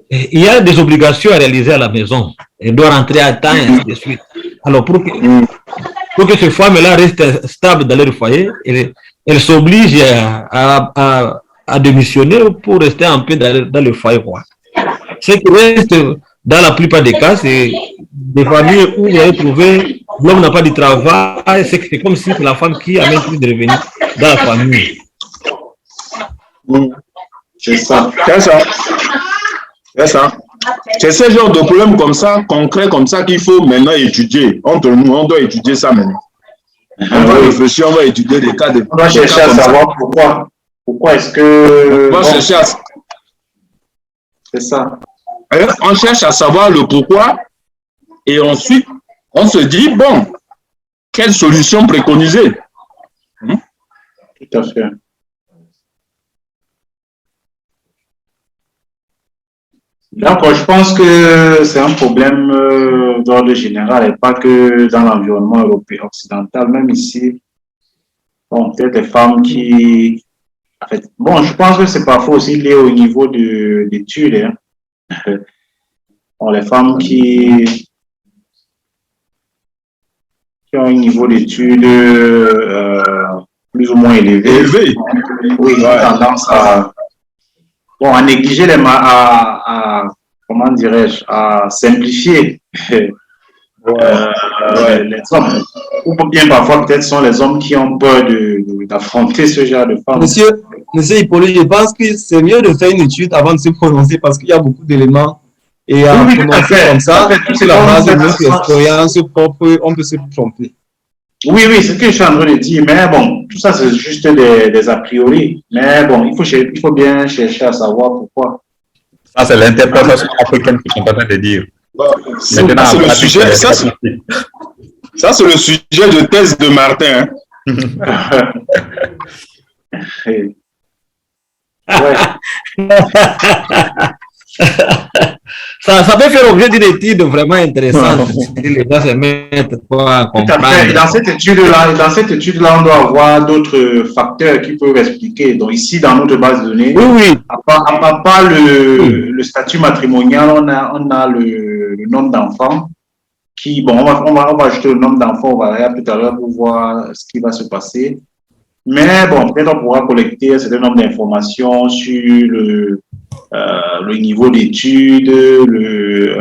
il y a des obligations à réaliser à la maison. Elle doit rentrer à temps et ainsi de suite. Alors pour que ces femmes-là restent stables dans leur foyer, elles s'obligent à démissionner pour rester en paix dans le foyer. Ce qui reste, dans la plupart des cas, c'est des familles où vous allez trouver l'homme n'a pas de travail, c'est comme si c'est la femme qui amène plus de revenus dans la famille. C'est ça. C'est ça. C'est ça. C'est ce genre de problème comme ça, concret comme ça, qu'il faut maintenant étudier. Entre nous, on doit étudier ça maintenant. On va réfléchir, on va étudier des cas de. On va chercher à savoir pourquoi. Pourquoi est-ce que. On va chercher à. C'est ça. On cherche à savoir le pourquoi et ensuite on se dit, bon, quelle solution préconiser? Tout à fait. Donc, je pense que c'est un problème d'ordre général et pas que dans l'environnement européen occidental, même ici. Bon, peut-être les femmes qui. En fait, bon, je pense que c'est parfois aussi lié au niveau d'études. Hein. Bon, les femmes qui ont un niveau d'études plus ou moins élevé. Oui, ils ont tendance à négliger comment dirais-je, à simplifier les hommes. Ou bien parfois, peut-être, sont les hommes qui ont peur d'affronter ce genre de femmes. Monsieur Hippolyte, je pense que c'est mieux de faire une étude avant de se prononcer parce qu'il y a beaucoup d'éléments. Et à prononcer comme ça, sur la base de notre expérience propre, on peut se tromper. Oui, c'est ce que je suis en train de dire. Mais bon, tout ça, c'est juste des a priori. Mais bon, il faut bien chercher à savoir pourquoi. Ça, c'est l'interprétation africaine que je suis en train de dire. Maintenant, c'est le sujet. Ça, c'est le sujet de thèse de Martin. Ça peut faire l'objet d'une étude vraiment intéressante. Les gens se mettent à comprendre. Dans cette étude-là, on doit avoir d'autres facteurs qui peuvent expliquer. Donc ici, dans notre base de données, à part le statut matrimonial, on a le nombre d'enfants. On va ajouter le nombre d'enfants au variable tout à l'heure pour voir ce qui va se passer. Mais bon, peut-être on pourra collecter un certain nombre d'informations sur le niveau d'études, le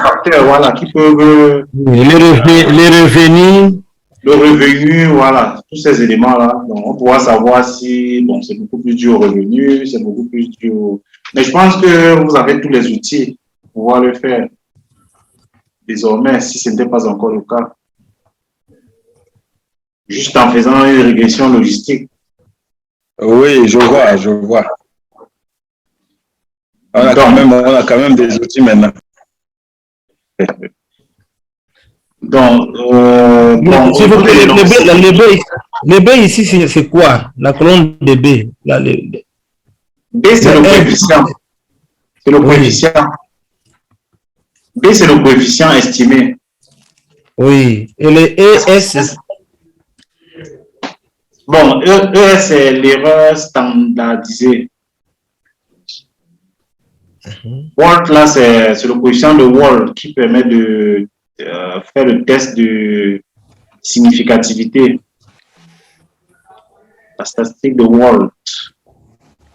facteurs qui peuvent les revenus, le revenu, voilà, tous ces éléments-là. Donc, on pourra savoir si c'est beaucoup plus dû au revenu, c'est beaucoup plus dû au... Mais je pense que vous avez tous les outils pour pouvoir le faire désormais, si ce n'était pas encore le cas. Juste en faisant une régression logistique. Oui, je vois. On a quand même des outils maintenant. Donc, s'il vous plaît, les B ici, c'est quoi? La colonne de B. B, c'est le coefficient. C'est le coefficient. B, c'est le coefficient estimé. Oui. Et le ES, bon, ES, c'est l'erreur standardisée. WORD, là, c'est le coefficient de WORD qui permet de faire le test de significativité. La statistique de WORD.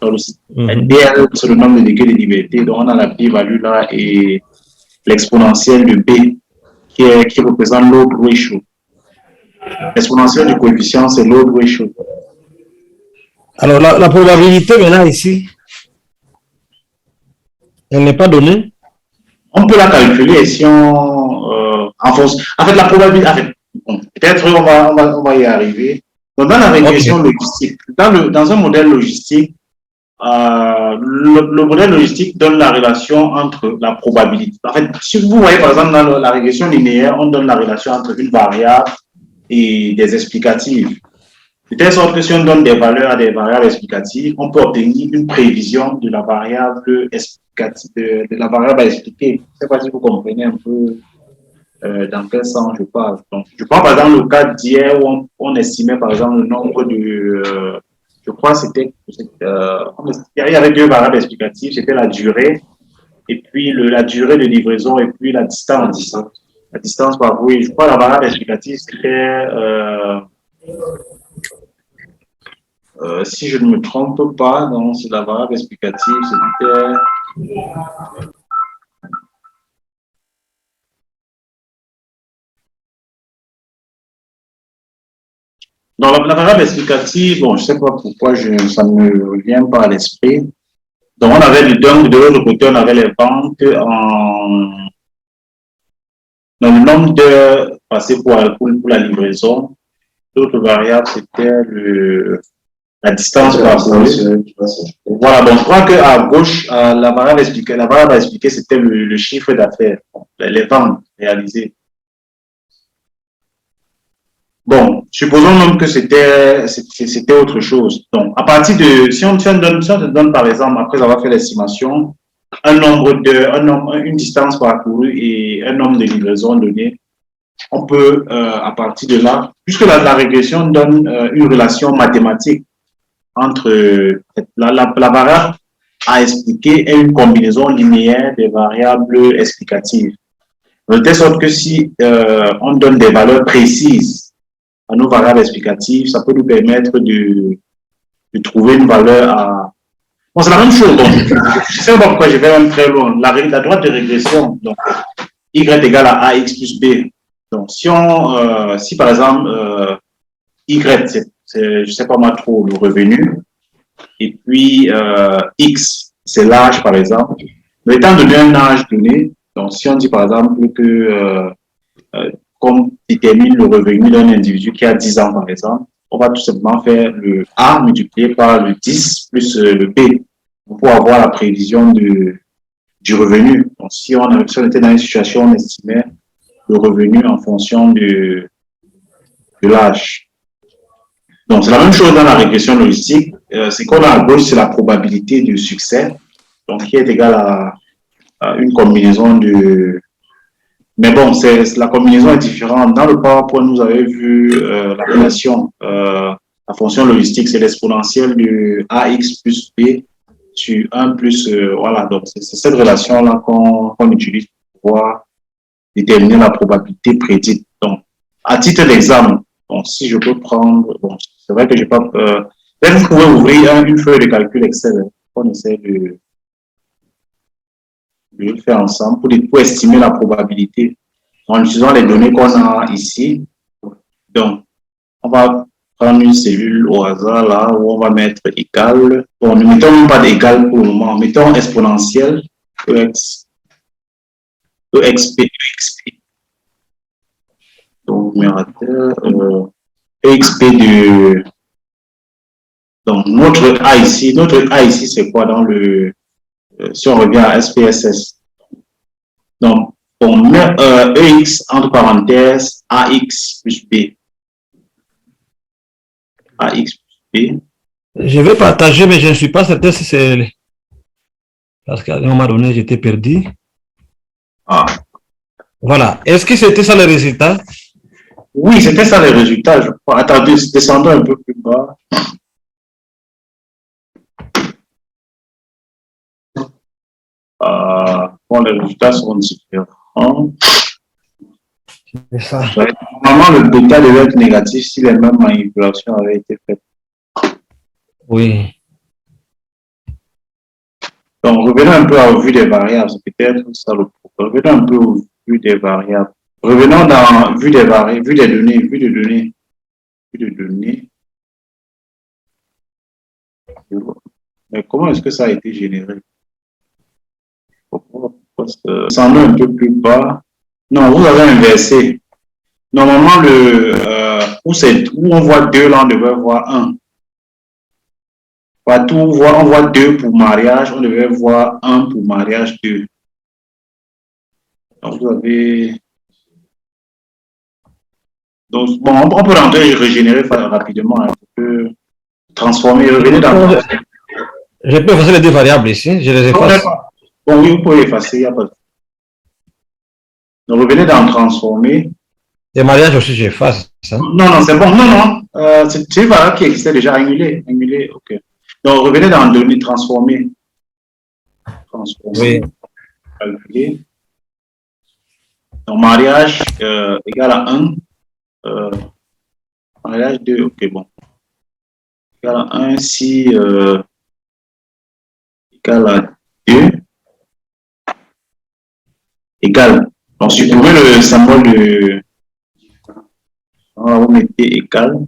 DL, c'est le nombre de degrés de liberté. Donc, on a la p-value là et l'exponentielle de B qui représente load ratio. L'exponentielle du coefficient, c'est load ratio. Alors, la probabilité maintenant ici, elle n'est pas donnée. On peut la calculer si on... en fait, la probabilité... peut-être on va y arriver. Donc, dans la régression logistique, dans un modèle logistique, le modèle logistique donne la relation entre la probabilité. En fait, si vous voyez par exemple dans la régression linéaire, on donne la relation entre une variable et des explicatives. De telle sorte que si on donne des valeurs à des variables explicatives, on peut obtenir une prévision de la variable explicative, de la variable à expliquer. Je ne sais pas si vous comprenez un peu dans quel sens je parle. Donc, je prends par exemple le cas d'hier où on estimait par exemple le nombre de, je crois que c'était, il y avait deux variables explicatives, c'était la durée et puis la durée de livraison et puis la distance. La distance parcourue. Je crois que la variable explicative, c'était, si je ne me trompe pas, donc c'est la variable explicative, c'était... Dans la variable explicative, bon, je ne sais pas pourquoi ça ne me vient pas à l'esprit. Donc, on avait de l'autre côté, on avait les ventes dans le nombre d'heures passées pour la livraison. L'autre variable, c'était la distance parcourue. Voilà, donc je crois qu'à gauche, la variable à expliquer, c'était le chiffre d'affaires, les ventes réalisées. Bon, supposons même que c'était autre chose. Donc, à partir de, si on te donne par exemple, après avoir fait l'estimation, une distance parcourue et un nombre de livraisons données, on peut, à partir de là, puisque la régression donne une relation mathématique entre la variable à expliquer et une combinaison linéaire des variables explicatives. De telle sorte que si on donne des valeurs précises à nos variables explicatives, ça peut nous permettre de trouver une valeur à... Bon, c'est la même chose. Donc, je ne sais pas pourquoi je vais même très loin. La droite de régression, donc y égale à ax plus b. Donc, si par exemple, y, je ne sais pas moi trop, le revenu, et puis x, c'est l'âge, par exemple. Mais étant donné un âge donné, donc si on dit par exemple que qu'on détermine le revenu d'un individu qui a 10 ans, par exemple, on va tout simplement faire le A multiplié par le 10 plus le B pour avoir la prévision du revenu. Donc, si on était dans une situation, on estimait le revenu en fonction de l'âge. Donc, c'est la même chose dans la régression logistique. C'est qu'on a à gauche, c'est la probabilité de succès, donc qui est égale à une combinaison de... Mais bon, la combinaison est différente. Dans le PowerPoint, vous avez vu la relation, la fonction logistique, c'est l'exponentielle de AX plus B sur 1 plus... voilà, donc c'est cette relation-là qu'on utilise pour pouvoir déterminer la probabilité prédite. Donc, à titre d'exemple, bon, si je peux prendre... Bon, c'est vrai que je n'ai pas... vous pouvez ouvrir une feuille de calcul Excel. On essaie de le faire ensemble pour estimer la probabilité en utilisant les données qu'on a ici. Donc, on va prendre une cellule au hasard là où on va mettre égal. Bon, ne mettons même pas d'égal pour le moment. Mettons exponentielle EXP. Donc, numérateur EXP de... Donc, notre A ici, c'est quoi dans le... si on revient à SPSS. Donc, on met EX entre parenthèses AX plus B. AX plus B. Je vais partager, mais je ne suis pas certain si c'est... Parce qu'à un moment donné, j'étais perdu. Ah. Voilà. Est-ce que c'était ça le résultat? Oui, c'était ça le résultat, je crois. Attendez, descendons un peu plus bas. Bon, les résultats sont différents. C'est ça. Normalement, le bêta devait être négatif si les mêmes manipulations avaient été faites. Oui. Donc, revenons un peu à vue des variables. C'est peut-être ça le problème. Revenons un peu aux vues des variables. Revenons dans vue des variables, vue des données, vue de données. Vue de données. Mais comment est-ce que ça a été généré? Descendons un peu plus bas. Non, vous avez inversé. Normalement, où on voit 2, là, on devait voir 1. Partout où on voit 2 pour mariage, on devait voir 1 pour mariage 2. Donc, vous avez... Donc, bon, on peut rentrer et régénérer rapidement. On peut transformer, revenir dans... Je peux effacer les deux variables ici. Je les efface. Bon, oui, vous pouvez effacer, il n'y a pas de... Donc, revenez dans transformer. Et mariage aussi, j'efface ça. Non, non, c'est bon. Non, non. C'est une variable qui existait déjà. Annulé. Annulé, OK. Donc, revenez dans données transformer. Transformer. Oui. Calculer. Donc, mariage égal à 1. Mariage 2, OK, bon. Égal à 1 si égal à 2. Égal. Donc, supprimez le symbole de... vous mettez égal.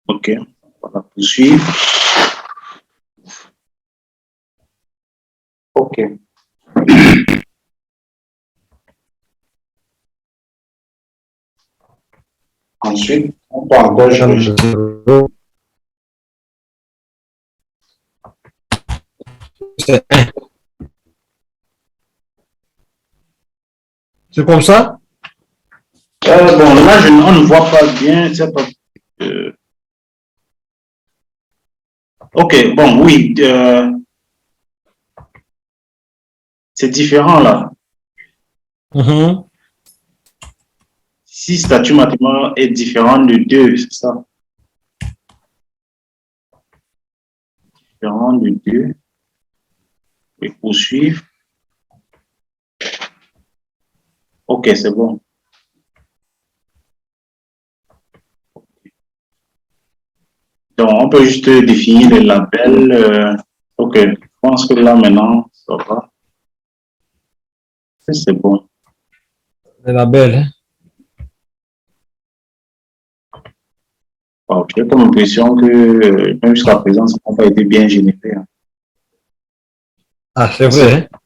OK. On va poursuivre. OK. Ensuite, on peut encore changer. C'est 1. C'est comme ça? Bon, là, on ne voit pas bien. Pas, OK, bon, oui. C'est différent, là. Si statut mathématique est différent de 2, c'est ça? Différent de 2. Oui, poursuivre. OK, c'est bon. Donc, on peut juste définir les labels. OK, je pense que là, maintenant, ça va. C'est bon. Les labels, hein? Wow, j'ai comme l'impression que même jusqu'à présent, ça n'a pas été bien généré. Hein. Ah, c'est vrai. Hein?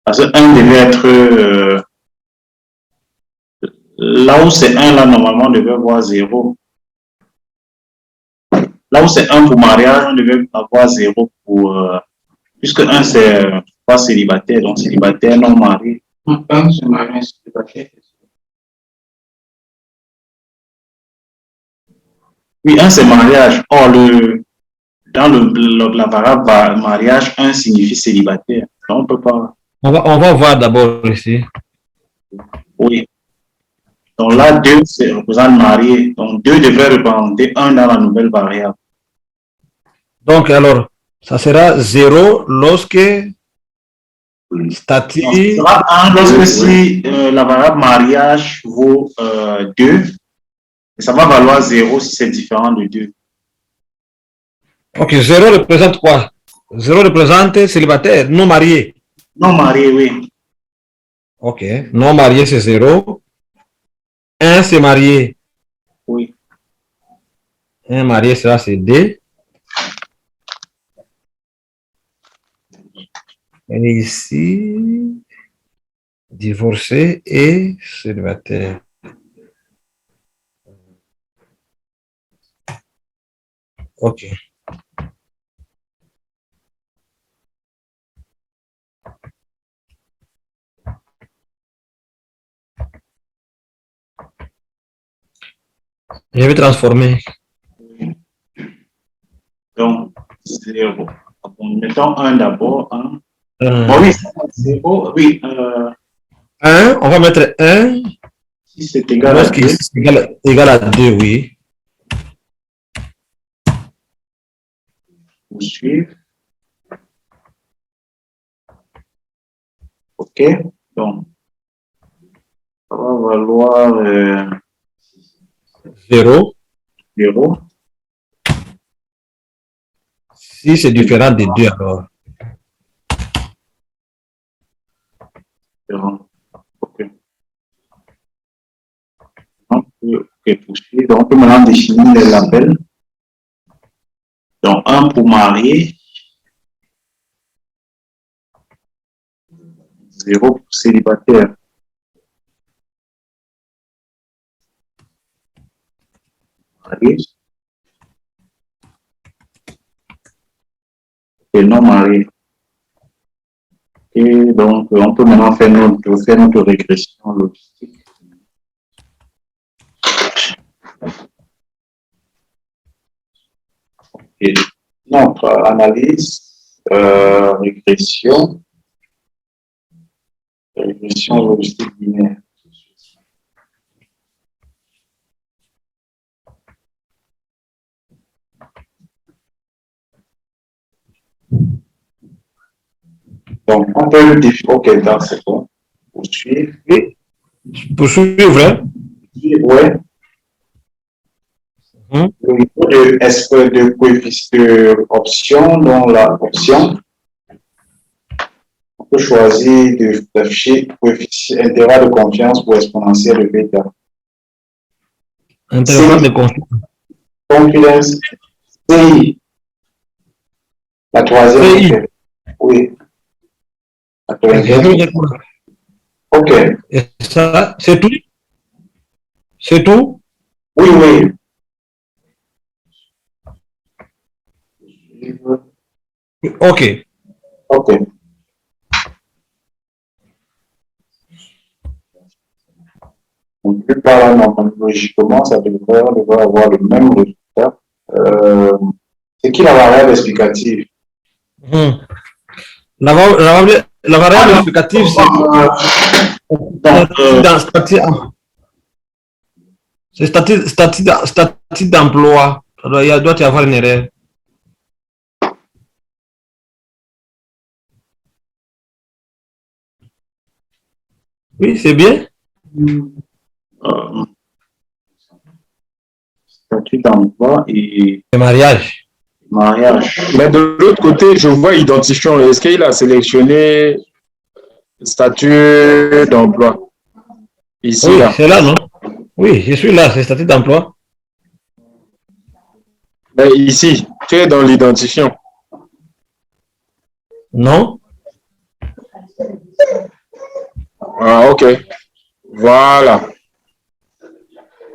Parce que 1 devait être... là où c'est 1, là, normalement, on devait avoir 0. Là où c'est 1 pour mariage, on devait avoir 0 pour... puisque 1, c'est pas célibataire, donc célibataire non marié. 1, c'est marié, célibataire. Oui, 1, c'est mariage. Or, dans la variable mariage, 1 signifie célibataire. Donc, on peut pas... On va voir d'abord ici. Oui. Donc là, 2 représente marié. Donc 2 devrait représenter 1 dans la nouvelle variable. Donc alors, ça sera 0 lorsque statut... Ça sera 1 lorsque si la variable mariage vaut 2. Et ça va valoir 0 si c'est différent de 2. Ok, 0 représente quoi? 0 représente célibataire, non marié. Non marié, oui. Ok, non marié c'est 0. 1 c'est marié. Oui. 1 marié sera c'est 2. Et ici, divorcé et célibataire. Ok. Je vais transformer. Donc, 0. Mettons 1 d'abord. 1. Bon, oui, 0. Oui. 1, on va mettre 1. Si c'est égal à 2. Égal à 2, oui. Poursuivre. OK. Donc, ça va valoir 0. 0. Si c'est différent de 2, alors. OK. OK, poursuivre. Donc, on peut maintenant définir les labels. Donc, 1 pour marié. 0 pour célibataire. Marié. Et non marié. Et donc, on peut maintenant faire notre régression logistique. Et notre analyse, Régression. Régression logistique binaire. Donc, on peut le définir. Ok, donc c'est bon. Poursuivre. Poursuivre, hein? Ouais. Au niveau de coefficient option, dans la option, on peut choisir d'afficher coefficient intervalle de confiance pour exponentielle de bêta. Intervalle de confiance. Confidence, CI. La troisième. CI. Oui. La troisième. Ok. Et ça, c'est tout? C'est tout? Oui, oui. Ok. Ok. Donc, plus par là, logiquement, ça devrait avoir le même résultat. C'est qui la variable explicative? La variable explicative, c'est statistique d'emploi. Il doit y avoir une erreur. Oui, c'est bien. Statut d'emploi et mariage. Mariage. Mais de l'autre côté, je vois identifiant. Est-ce qu'il a sélectionné statut d'emploi? Ici, oui, là. C'est là, non? Oui, je suis là, c'est statut d'emploi. Mais ici, tu es dans l'identifiant. Non? Ah, ok. Voilà.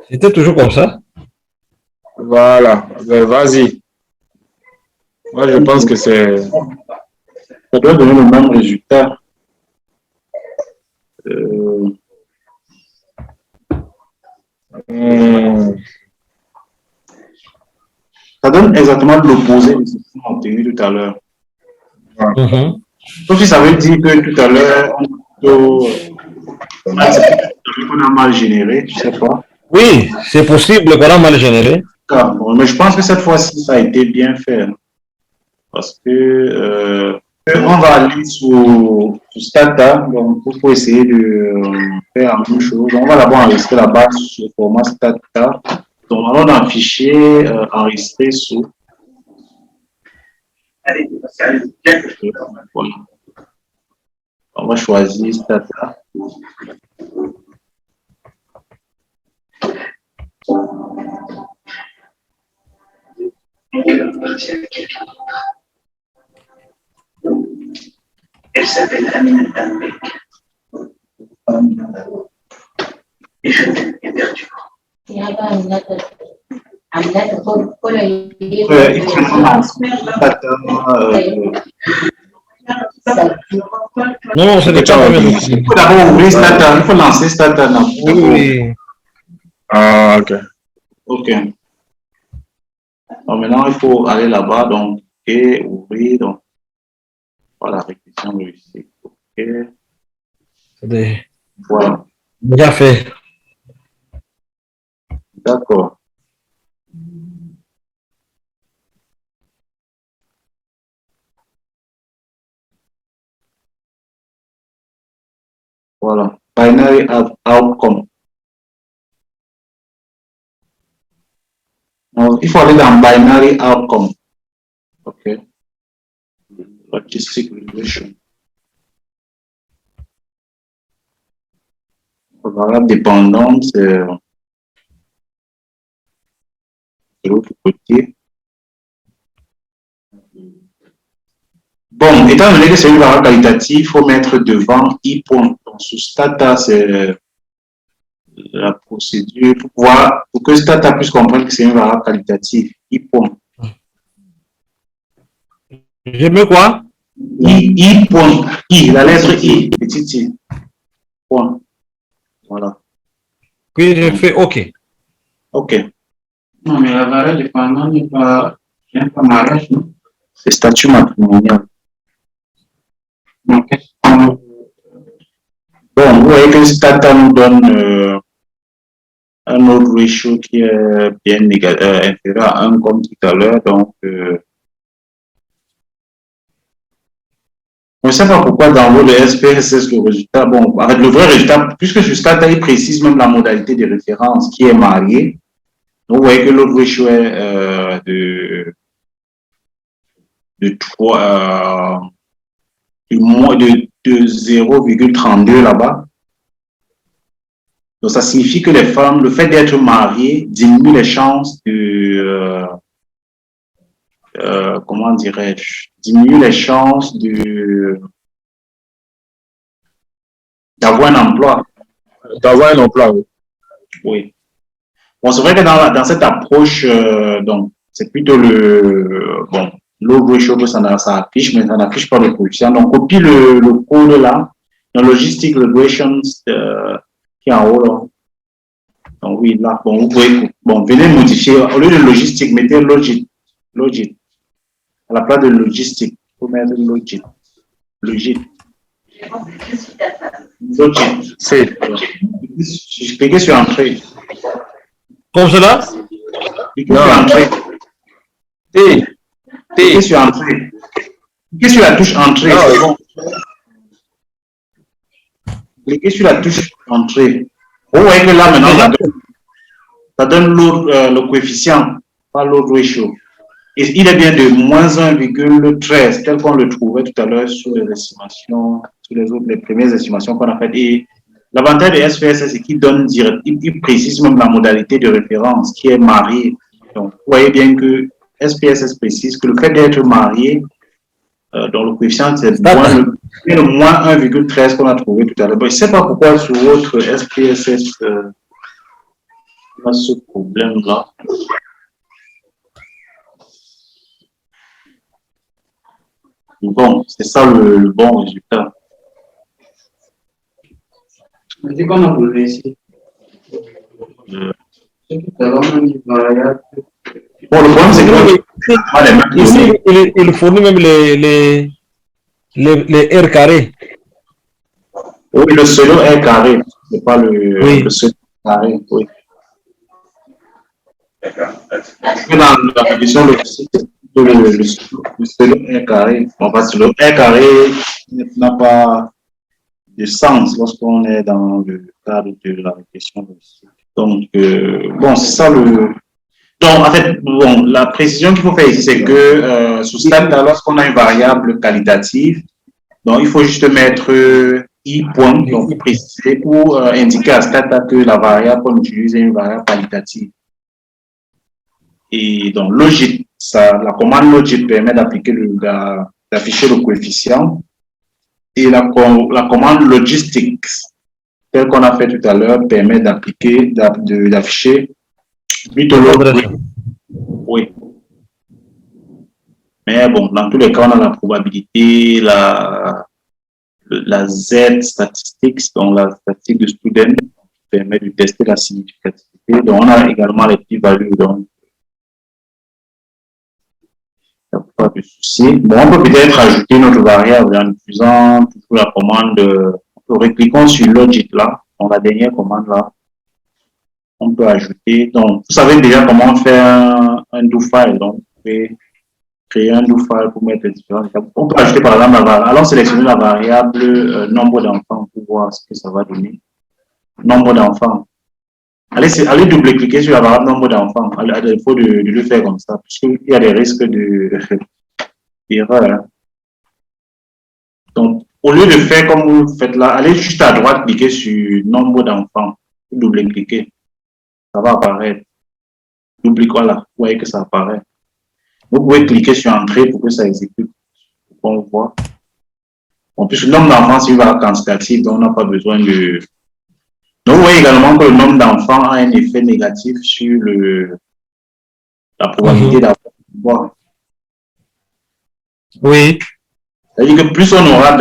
C'était toujours comme ça. Voilà. Ben, vas-y. Moi, je pense que c'est... Ça doit donner le même résultat. Ça donne exactement l'opposé de ce qu'on a obtenu tout à l'heure. Sauf si ça veut dire que tout à l'heure, on a mal généré, tu sais pas. Oui, c'est possible qu'on a mal généré. Bon, mais je pense que cette fois-ci, ça a été bien fait. Parce que on va aller sur Stata, donc pour essayer de faire la même chose. On va d'abord enregistrer la base sur le format Stata. Donc, on a un fichier enregistré sous. Voilà. On va choisir Stata. Elle s'appelle Aminata Mbek. Et je t'aime éperdument. Il faut Non, c'est il faut d'abord ouvrir Stata, il faut lancer Stata. Oui. Ah, ok. Ok. Donc maintenant, il faut aller là-bas, donc, et ouvrir, donc, voilà, répétition logistique. Ok. Voilà. Bien fait. D'accord. Voilà. Binary outcome. Donc, il faut aller dans binary outcome. OK. Logistic regression. Voilà, dépendance. De l'autre côté. Bon, étant donné que c'est une variable qualitative, il faut mettre devant i point. Donc, sous Stata, c'est la procédure pour que Stata puisse comprendre que c'est une variable qualitative. I point. Je mets quoi? I point. I, la lettre I, petit i. Point. Voilà. Puis je fais OK. OK. Non, mais la variable dépendante n'est pas mariage, non? C'est statut matrimonial. Bon, vous voyez que Stata nous donne un autre ratio qui est bien inférieur à 1 comme tout à l'heure. Donc, on ne sait pas pourquoi dans le SPSS, le résultat, bon, avec le vrai résultat, puisque sur Stata, il précise même la modalité de référence qui est mariée. Donc, vous voyez que l'autre ratio est de 3, de 0,32 là-bas. Donc, ça signifie que les femmes, le fait d'être mariées diminue les chances de, comment dirais-je, diminue les chances d'avoir un emploi. D'avoir un emploi, oui. Oui. Bon, c'est vrai que dans cette approche, donc, c'est plutôt bon, l'autre ratio, ça affiche, mais ça n'affiche pas le coefficient. Donc, copie le code là, dans Logistic Regressions, qui est en haut là. Donc, oui, là, bon, vous pouvez, bon, venez modifier, au lieu de logistique, mettez logit. À la place de logistique, il faut mettre logit. C'est. Cliquez sur entrée. Comme cela? Cliquez sur entrée. Cliquez sur entrée. Cliquez sur la touche entrée. Cliquez sur la touche entrée. Vous voyez que là, maintenant, ça donne le coefficient, pas l'autre ratio. Et il est bien de moins 1,13, tel qu'on le trouvait tout à l'heure sur les estimations, sur les premières estimations qu'on a faites. Et l'avantage de SPSS, c'est qu'il donne direct, il précise même la modalité de référence qui est mariée. Donc, vous voyez bien que SPSS précise que le fait d'être marié, dans le coefficient, c'est le moins 1,13 qu'on a trouvé tout à l'heure. Je ne sais pas pourquoi sur votre SPSS, on a ce problème-là. Bon, c'est ça le bon résultat. On dit qu'on a progressé. Bon, le problème, c'est que ici, il fournit même les R carrés. Oui, le pseudo R carré, c'est pas le pseudo carré, oui. Dans la révision logistique, le pseudo R carré, bon, parce que le R carré n'a pas de sens lorsqu'on est dans le cadre de la révision logistique. Donc, bon, c'est ça le. Donc, en fait, bon, la précision qu'il faut faire ici, c'est que sous Stata, lorsqu'on a une variable qualitative, donc il faut juste mettre I point, donc préciser ou indiquer à Stata que la variable qu'on utilise est une variable qualitative. Et donc, logit, la commande logit permet d'afficher le coefficient. Et la commande logistics, telle qu'on a fait tout à l'heure, permet d'afficher plutôt l'autre. Oui. Mais bon, dans tous les cas, on a la probabilité, la Z statistics, donc la statistique de student, qui permet de tester la significativité. Donc, on a également les petits values. Donc, il n'y a pas de souci. Bon, on peut peut-être ajouter notre variable en utilisant toujours la commande. Cliquons sur logit là, dans la dernière commande là. On peut ajouter. Donc, vous savez déjà comment faire un do file. Donc, vous pouvez créer un do file pour mettre les différents. On peut ajouter par exemple la variable. Allons sélectionner la variable nombre d'enfants pour voir ce que ça va donner. Nombre d'enfants. Allez double-cliquer sur la variable nombre d'enfants. Il faut de le faire comme ça, puisqu'il y a des risques d'erreur. Hein. Donc, au lieu de faire comme vous faites là, allez juste à droite, cliquer sur nombre d'enfants. Double-cliquer. Ça va apparaître. Double-cliquez, voilà. Vous voyez que ça apparaît. Vous pouvez cliquer sur entrée pour que ça exécute. Pour qu'on voit. En plus, le nombre d'enfants, c'est une variable quantitative, donc on n'a pas besoin de. Donc, vous voyez également que le nombre d'enfants a un effet négatif sur la probabilité d'avoir. Oui. C'est-à-dire que plus on aura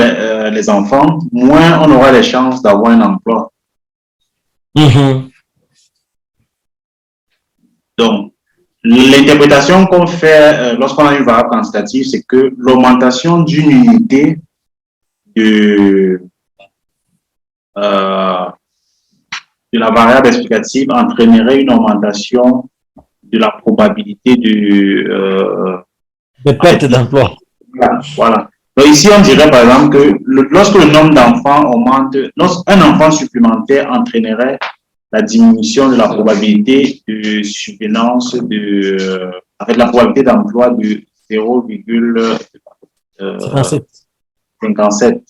les enfants, moins on aura les chances d'avoir un emploi. Donc, l'interprétation qu'on fait lorsqu'on a une variable quantitative, c'est que l'augmentation d'une unité de, de la variable explicative entraînerait une augmentation de la probabilité de perte d'emploi. Voilà. Donc ici, on dirait par exemple que lorsque le nombre d'enfants augmente, lorsqu'un enfant supplémentaire entraînerait la diminution de la probabilité de subvenance avec la probabilité d'emploi de 0,57%.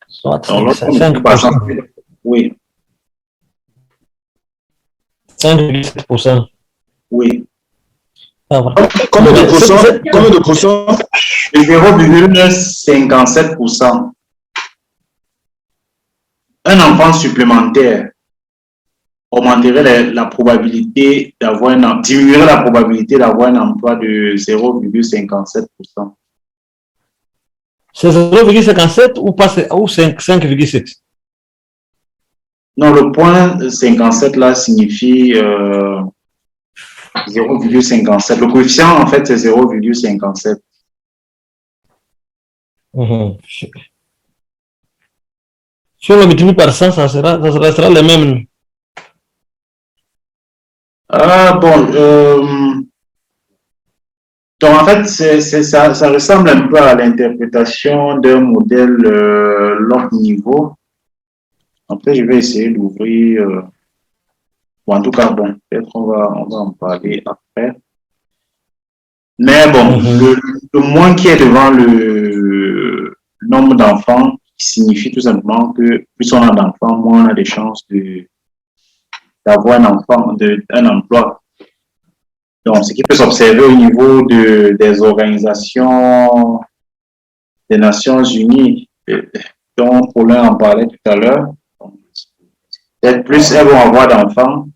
Soit Donc, 5%. oui. 5,7%. Oui. Combien de pourcents? 0,57%. Un enfant supplémentaire augmenterait la probabilité diminuerait la probabilité d'avoir un emploi de 0,57%. C'est 0,57 ou 5,7? Non, le point 57 là signifie 0,57. Le coefficient, en fait, c'est 0,57. Si on le multiplie par 100, ça restera le même. Donc, en fait, ça ressemble un peu à l'interprétation d'un modèle log niveau. Après, je vais essayer d'ouvrir. En tout cas, bon, peut-être on va en parler après. Mais bon, le moins qui est devant le nombre d'enfants signifie tout simplement que plus on a d'enfants, moins on a des chances d'avoir un emploi. Donc, ce qui peut s'observer au niveau des organisations des Nations Unies, dont Paulin en parlait tout à l'heure. Peut-être plus elles vont avoir d'enfants,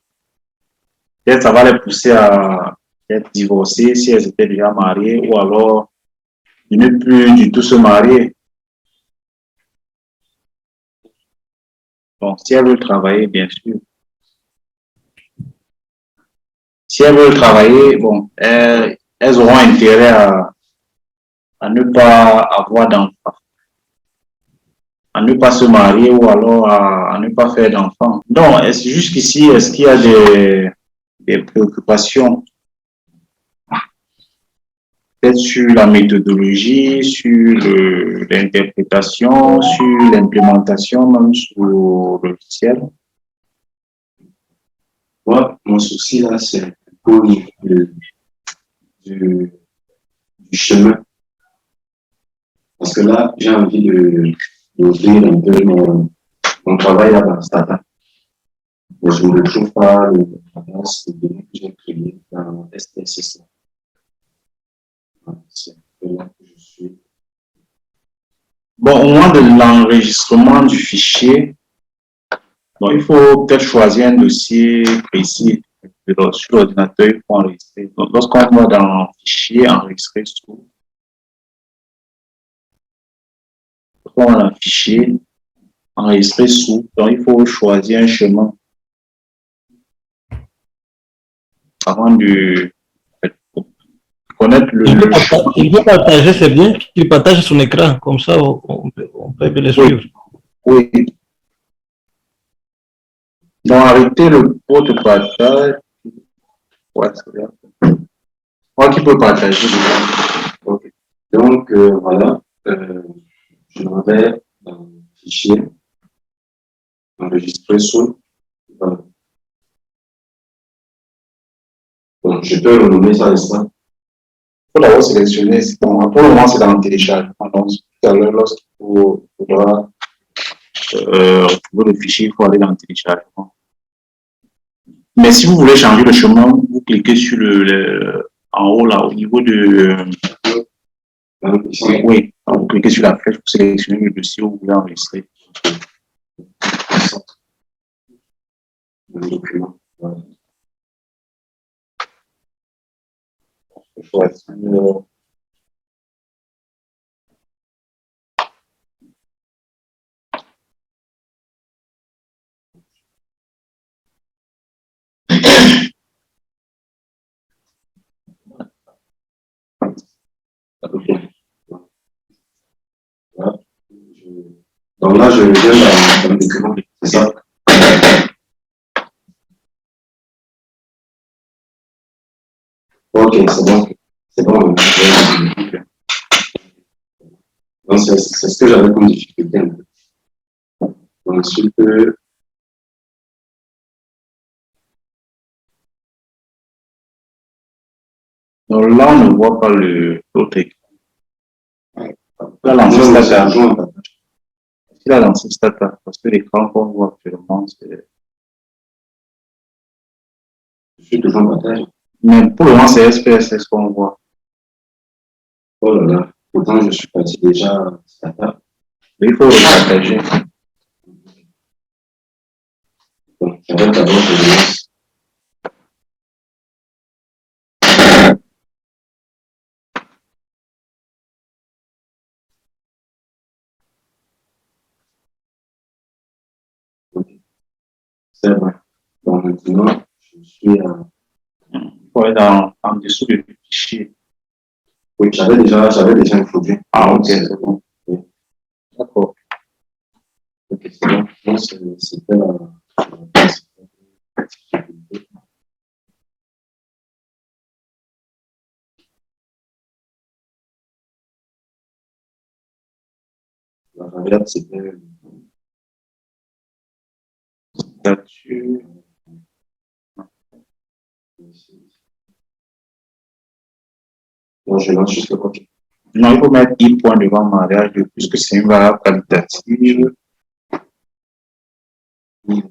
peut-être ça va les pousser à être divorcées si elles étaient déjà mariées, ou alors ne plus du tout se marier. Bon, si elles veulent travailler, bien sûr. Si elles veulent travailler, bon, elles auront intérêt à ne pas avoir d'enfants, à ne pas se marier ou alors à ne pas faire d'enfants. Donc, jusqu'ici, est-ce qu'il y a des préoccupations peut-être sur la méthodologie, sur l'interprétation, sur l'implémentation même sur le logiciel? Moi, mon souci là, c'est au niveau du chemin. Parce que là, j'ai envie d'ouvrir un peu mon travail là dans Stata. Mais je ne retrouve pas l'adresse de données que j'ai créée dans STSS. C'est un peu là que je suis. Bon, au moment de l'enregistrement du fichier, bon, il faut peut-être choisir un dossier précis sur l'ordinateur, il faut enregistrer. Donc, lorsqu'on va dans fichier, enregistrer sous, lorsqu'on va dans fichier, enregistrer sous, donc il faut choisir un chemin avant de connaître Il peut partager, c'est bien qu'il partage son écran, comme ça on peut bien le suivre. Oui. Donc, arrêtez le pot de partage. Ouais, c'est bien. Moi qui peux partager. Okay. Donc, voilà, je m'en vais dans le fichier, enregistrer sous. Voilà. Bon, je peux renommer ça, n'est-ce pas? Il faut d'abord sélectionner. Bon, pour le moment, c'est dans le téléchargement. Donc, tout à l'heure, lorsqu'il faudra retrouver le fichier, il faut aller dans le téléchargement. Mais si vous voulez changer le chemin, vous cliquez sur en haut, là, au niveau de. Oui, vous cliquez sur la flèche pour sélectionner le dossier où vous voulez enregistrer. Le document. Voilà. Il faut être Ok. Voilà. Donc là, je viens dans le document, c'est ça? Ok, c'est bon. C'est bon. Donc, c'est ce que j'avais comme difficulté. Ensuite, donc là, on ne voit pas l'autre écran. Là, lancé Stata. Il a lancé Stata parce que l'écran qu'on voit actuellement, c'est. je suis toujours en partage. Mais pour le moment, c'est SPSS qu'on voit. Oh là là, pourtant je suis parti déjà Stata. Mais il faut le partager. Donc, j'avais d'abord je lance. C'est vrai. Donc maintenant, je suis à. Il faut aller en dessous du fichier. Oui, j'avais déjà introduit. Ah, ok. C'est bon. Oui. D'accord. Ok, c'est bon. Donc, c'était la. La variable, c'était. Statut. Donc, je lance juste le copier. Non, il faut mettre I point devant mariage puisque c'est une variable qualitative. I.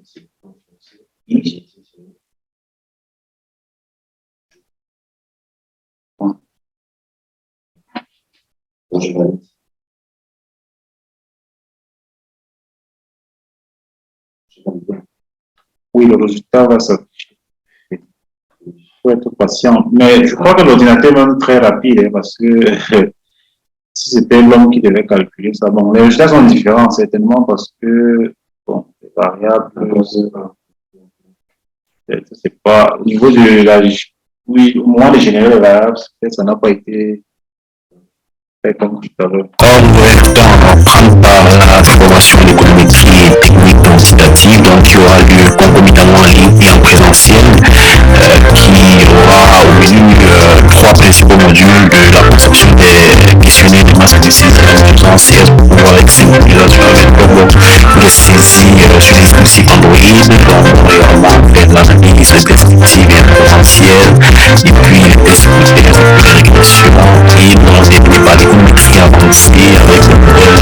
Bon. Donc, je valide. Oui, le résultat va s'afficher. Il faut être patient. Mais je crois que l'ordinateur est même très rapide hein, parce que si c'était l'homme qui devait calculer ça, bon, les résultats sont différents certainement parce que bon, les variables, c'est pas au niveau de la. Oui, au moment de générer les variables, ça n'a pas été fait comme tout à l'heure. Comme vous êtes prendre part à la formation en économétrie et technique quantitative, donc il y aura lieu concomitamment en ligne et en présentiel, qui aura au menu trois principaux modules de la conception des questionnaires de masse précise et pour pouvoir exécuter comme les saisies sur les dispositifs Android, donc également faire de l'analyse descriptive et inferentielle, et puis les tests de régression et dans des débats d'économétrie avancée avec le modèle